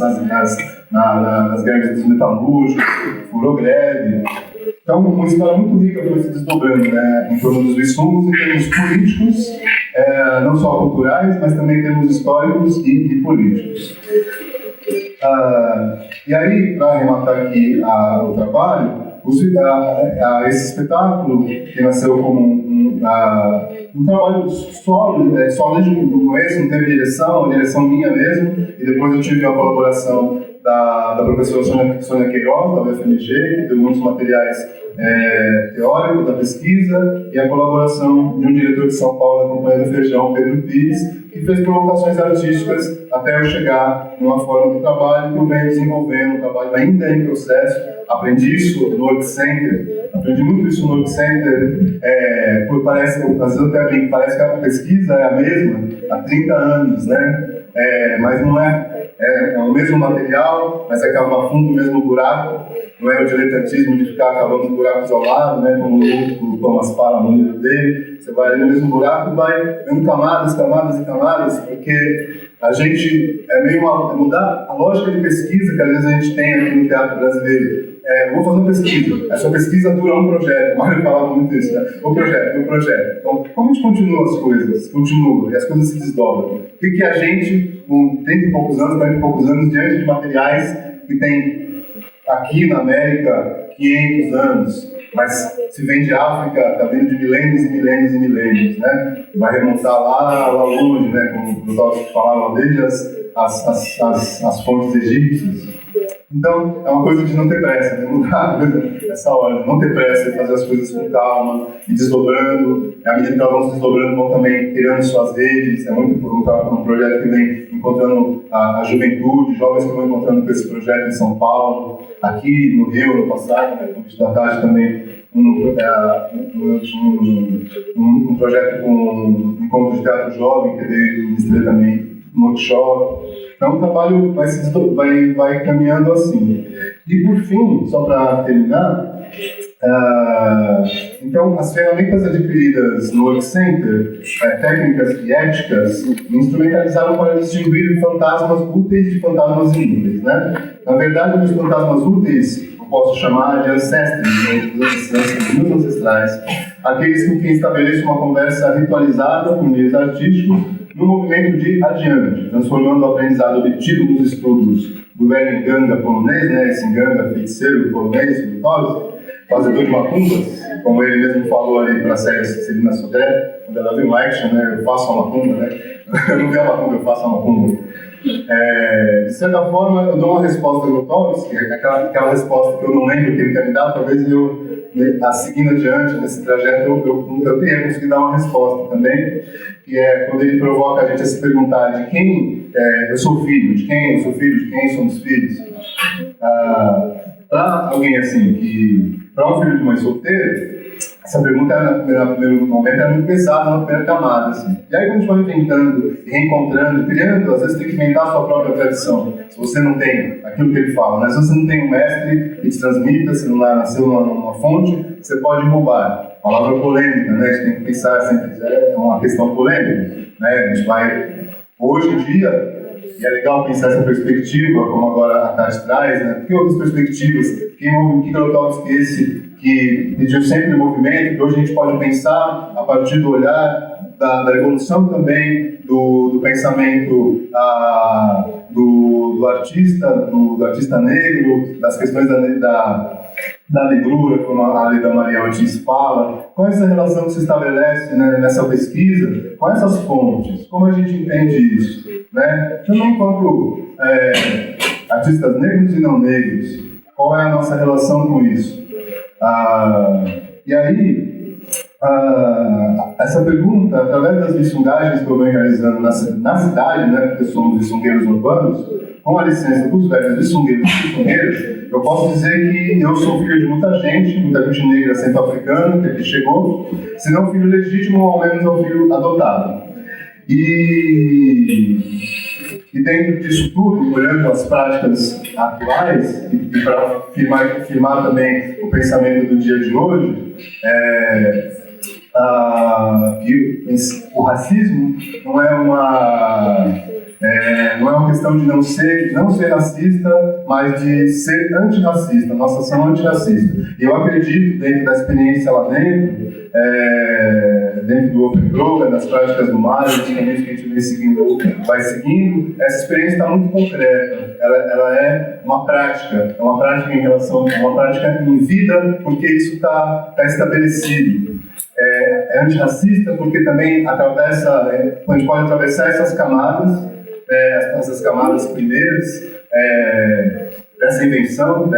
greves dos metalúrgicos, furou greve. Então, uma história muito rica foi se desdobrando, né, em torno dos Wissungus, em termos políticos, não só culturais, mas também em termos históricos e políticos. E aí, para arrematar aqui o trabalho, esse espetáculo, que nasceu como um trabalho sólido desde o começo, não teve direção, a direção minha mesmo, e depois eu tive a colaboração da professora Sônia Queiroz, da UFMG, que deu muitos materiais teóricos da pesquisa, e a colaboração de um diretor de São Paulo da Companhia do Feijão, Pedro Pires, que fez provocações artísticas até eu chegar numa forma do trabalho que eu venho desenvolvendo, um trabalho ainda em processo. Aprendi isso no Work Center, aprendi muito isso no Work Center, às vezes eu até brinco, parece que a pesquisa é a mesma há 30 anos, né? Mas não é o mesmo material, mas é cavar fundo no mesmo buraco, não é o diletantismo de ficar cavando buracos ao lado, né, como o Thomas fala no livro dele. Você vai ali no mesmo buraco e vai vendo camadas, camadas e camadas, porque a gente meio mudar a lógica de pesquisa que às vezes a gente tem aqui no teatro brasileiro. Vou fazer uma pesquisa, essa pesquisa dura um projeto, o Mário falava muito isso, né? O projeto. Então, como a gente continua as coisas? Continua, e as coisas se desdobram. O que a gente, com 30 e poucos anos, 40 e poucos anos, diante de materiais que tem aqui na América 500 anos, mas se vem de África, está vindo de milênios e milênios e milênios, né? Vai remontar lá longe, né? Como os autores falavam, desde as fontes egípcias. Então, é uma coisa de não ter pressa, de mudar a coisa nessa hora, de não ter pressa, de fazer as coisas com calma, e desdobrando. À medida que elas vão se desdobrando, vão também criando suas redes. É muito um projeto que vem encontrando a juventude, jovens que vão encontrando com esse projeto em São Paulo, aqui no Rio, no passado, né, no da tarde também, um projeto com um encontro de teatro jovem, que eu ministrei também um workshop. Então o trabalho vai caminhando assim. E por fim, só para terminar, então as ferramentas adquiridas no Work Center, técnicas e éticas, me instrumentalizaram para distinguir fantasmas úteis de fantasmas inúteis, né? Na verdade, os fantasmas úteis eu posso chamar de ancestrais, meus ancestrais, aqueles com quem estabeleço uma conversa ritualizada com meios artísticos no movimento de adiante, transformando o aprendizado obtido nos estudos do velho Nganga polonês, né, esse Nganga feiticeiro polonês, Vitórios, fazedor de macumbas, como ele mesmo falou ali para a série Celina Sodré, quando ela viu o action, né, eu faço uma macumba, né, eu não vi a macumba, eu faço a macumba. De certa forma, eu dou uma resposta do Vitórios, que é aquela resposta que eu não lembro que ele quer me dar, talvez eu, seguindo adiante nesse trajeto, eu tenha conseguido dar uma resposta também, que é quando ele provoca a gente a se perguntar de quem eu sou filho, de quem eu sou filho, de quem somos filhos. Para alguém assim, para um filho de mãe solteira, essa pergunta, no primeiro momento, é muito pesada, na primeira camada. Assim. E aí, quando a gente vai inventando, reencontrando, criando, às vezes tem que inventar a sua própria tradição. Se você não tem aquilo que ele fala, né? Se você não tem um mestre que te transmita, se não nasceu numa fonte, você pode roubar. Palavra polêmica, né? A gente tem que pensar sempre, é uma questão polêmica. Né? A gente vai, hoje em dia, e é legal pensar essa perspectiva, como agora a Tati traz, né? Que outras perspectivas? Que Grotowski esse que pediu sempre o movimento, que hoje a gente pode pensar a partir do olhar da evolução também do pensamento do artista negro, das questões da negrura, como a Leda Maria Ortiz fala. Qual é essa relação que se estabelece, né, nessa pesquisa com essas fontes? Como a gente entende isso? Né? Também enquanto artistas negros e não negros, qual é a nossa relação com isso? E aí, essa pergunta, através das missungagens que eu venho realizando na cidade, né, porque somos missungueiros urbanos, com a licença dos velhos missungueiros e missungueiras, eu posso dizer que eu sou filho de muita gente negra centro-africana, que aqui chegou, se não filho legítimo, ou ao menos é um filho adotado. E dentro disso tudo, olhando as práticas atuais, e para firmar também o pensamento do dia de hoje, que o racismo não é Não é uma questão de não ser racista, mas de ser antirracista, nossa ação antirracista. E eu acredito, dentro da experiência lá dentro do Open Program, das práticas do MARE, dos caminhos que a gente vai seguindo, essa experiência está muito concreta. Ela é uma prática em relação, uma prática em vida, porque isso está estabelecido. É antirracista porque também a gente pode atravessar essas camadas primeiras dessa invenção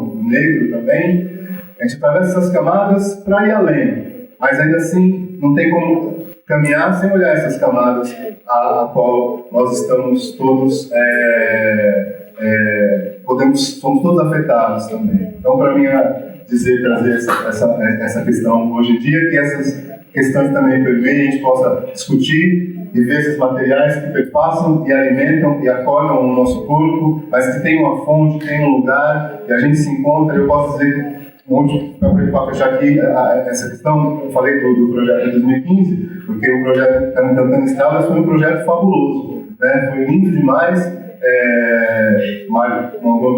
do negro também. A gente atravessa essas camadas para ir além, mas ainda assim não tem como caminhar sem olhar essas camadas a qual nós estamos todos somos todos afetados também. Então, para mim, trazer essa questão hoje em dia, que essas questões também permeiem, a gente possa discutir e ver esses materiais que perpassam e alimentam e acordam o nosso corpo, mas que tem uma fonte, tem um lugar, e a gente se encontra. Eu posso dizer, para fechar aqui essa questão, eu falei do projeto de 2015, porque o projeto Cantando Estradas foi um projeto fabuloso, né? Foi lindo demais. Mário,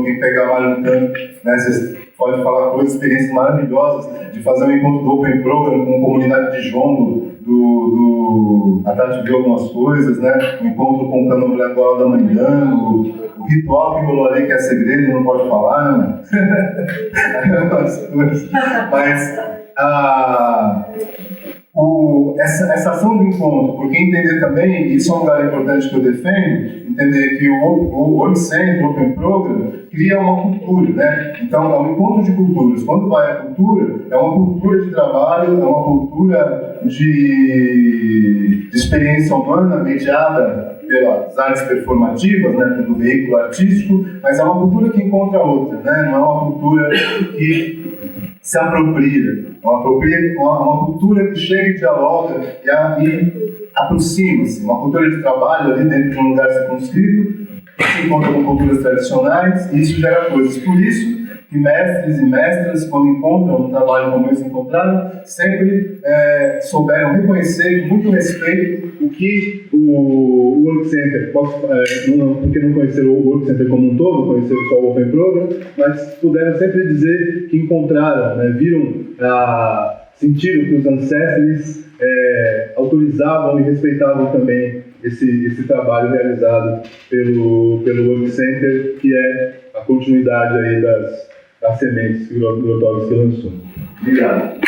quem pegar Mário no canto, né? Vocês podem falar coisas, experiências maravilhosas de fazer um encontro do Open Program com a comunidade de Jongo, a Tati viu algumas coisas, né? Um encontro com o Candomblé Angola da Mandango, o ritual que rolou ali, que é segredo, não pode falar, né? Mas essa ação do encontro, porque entender também, isso é um lugar importante que eu defendo, entender que o Work Center, o Open Program, cria uma cultura, né? Então, é um encontro de culturas. Quando vai a cultura, é uma cultura de trabalho, é uma cultura de experiência humana mediada pelas artes performativas, né, pelo veículo artístico, mas é uma cultura que encontra a outra, né? Não é uma cultura que se apropria, uma cultura que chega e dialoga e aproxima-se, uma cultura de trabalho ali dentro de um lugar circunscrito, se encontra com culturas tradicionais, e isso gera coisas. Por isso que mestres e mestras, quando encontram um trabalho como esse encontraram, sempre souberam reconhecer com muito respeito o que o Work Center, porque não conheceram o Work Center como um todo, conheceram só o Open Program, mas puderam sempre dizer que encontraram, né, sentiram que os ancestres autorizavam e respeitavam também esse trabalho realizado pelo Work Center, que é a continuidade aí das sementes que o Grotópolis lançou. Obrigado.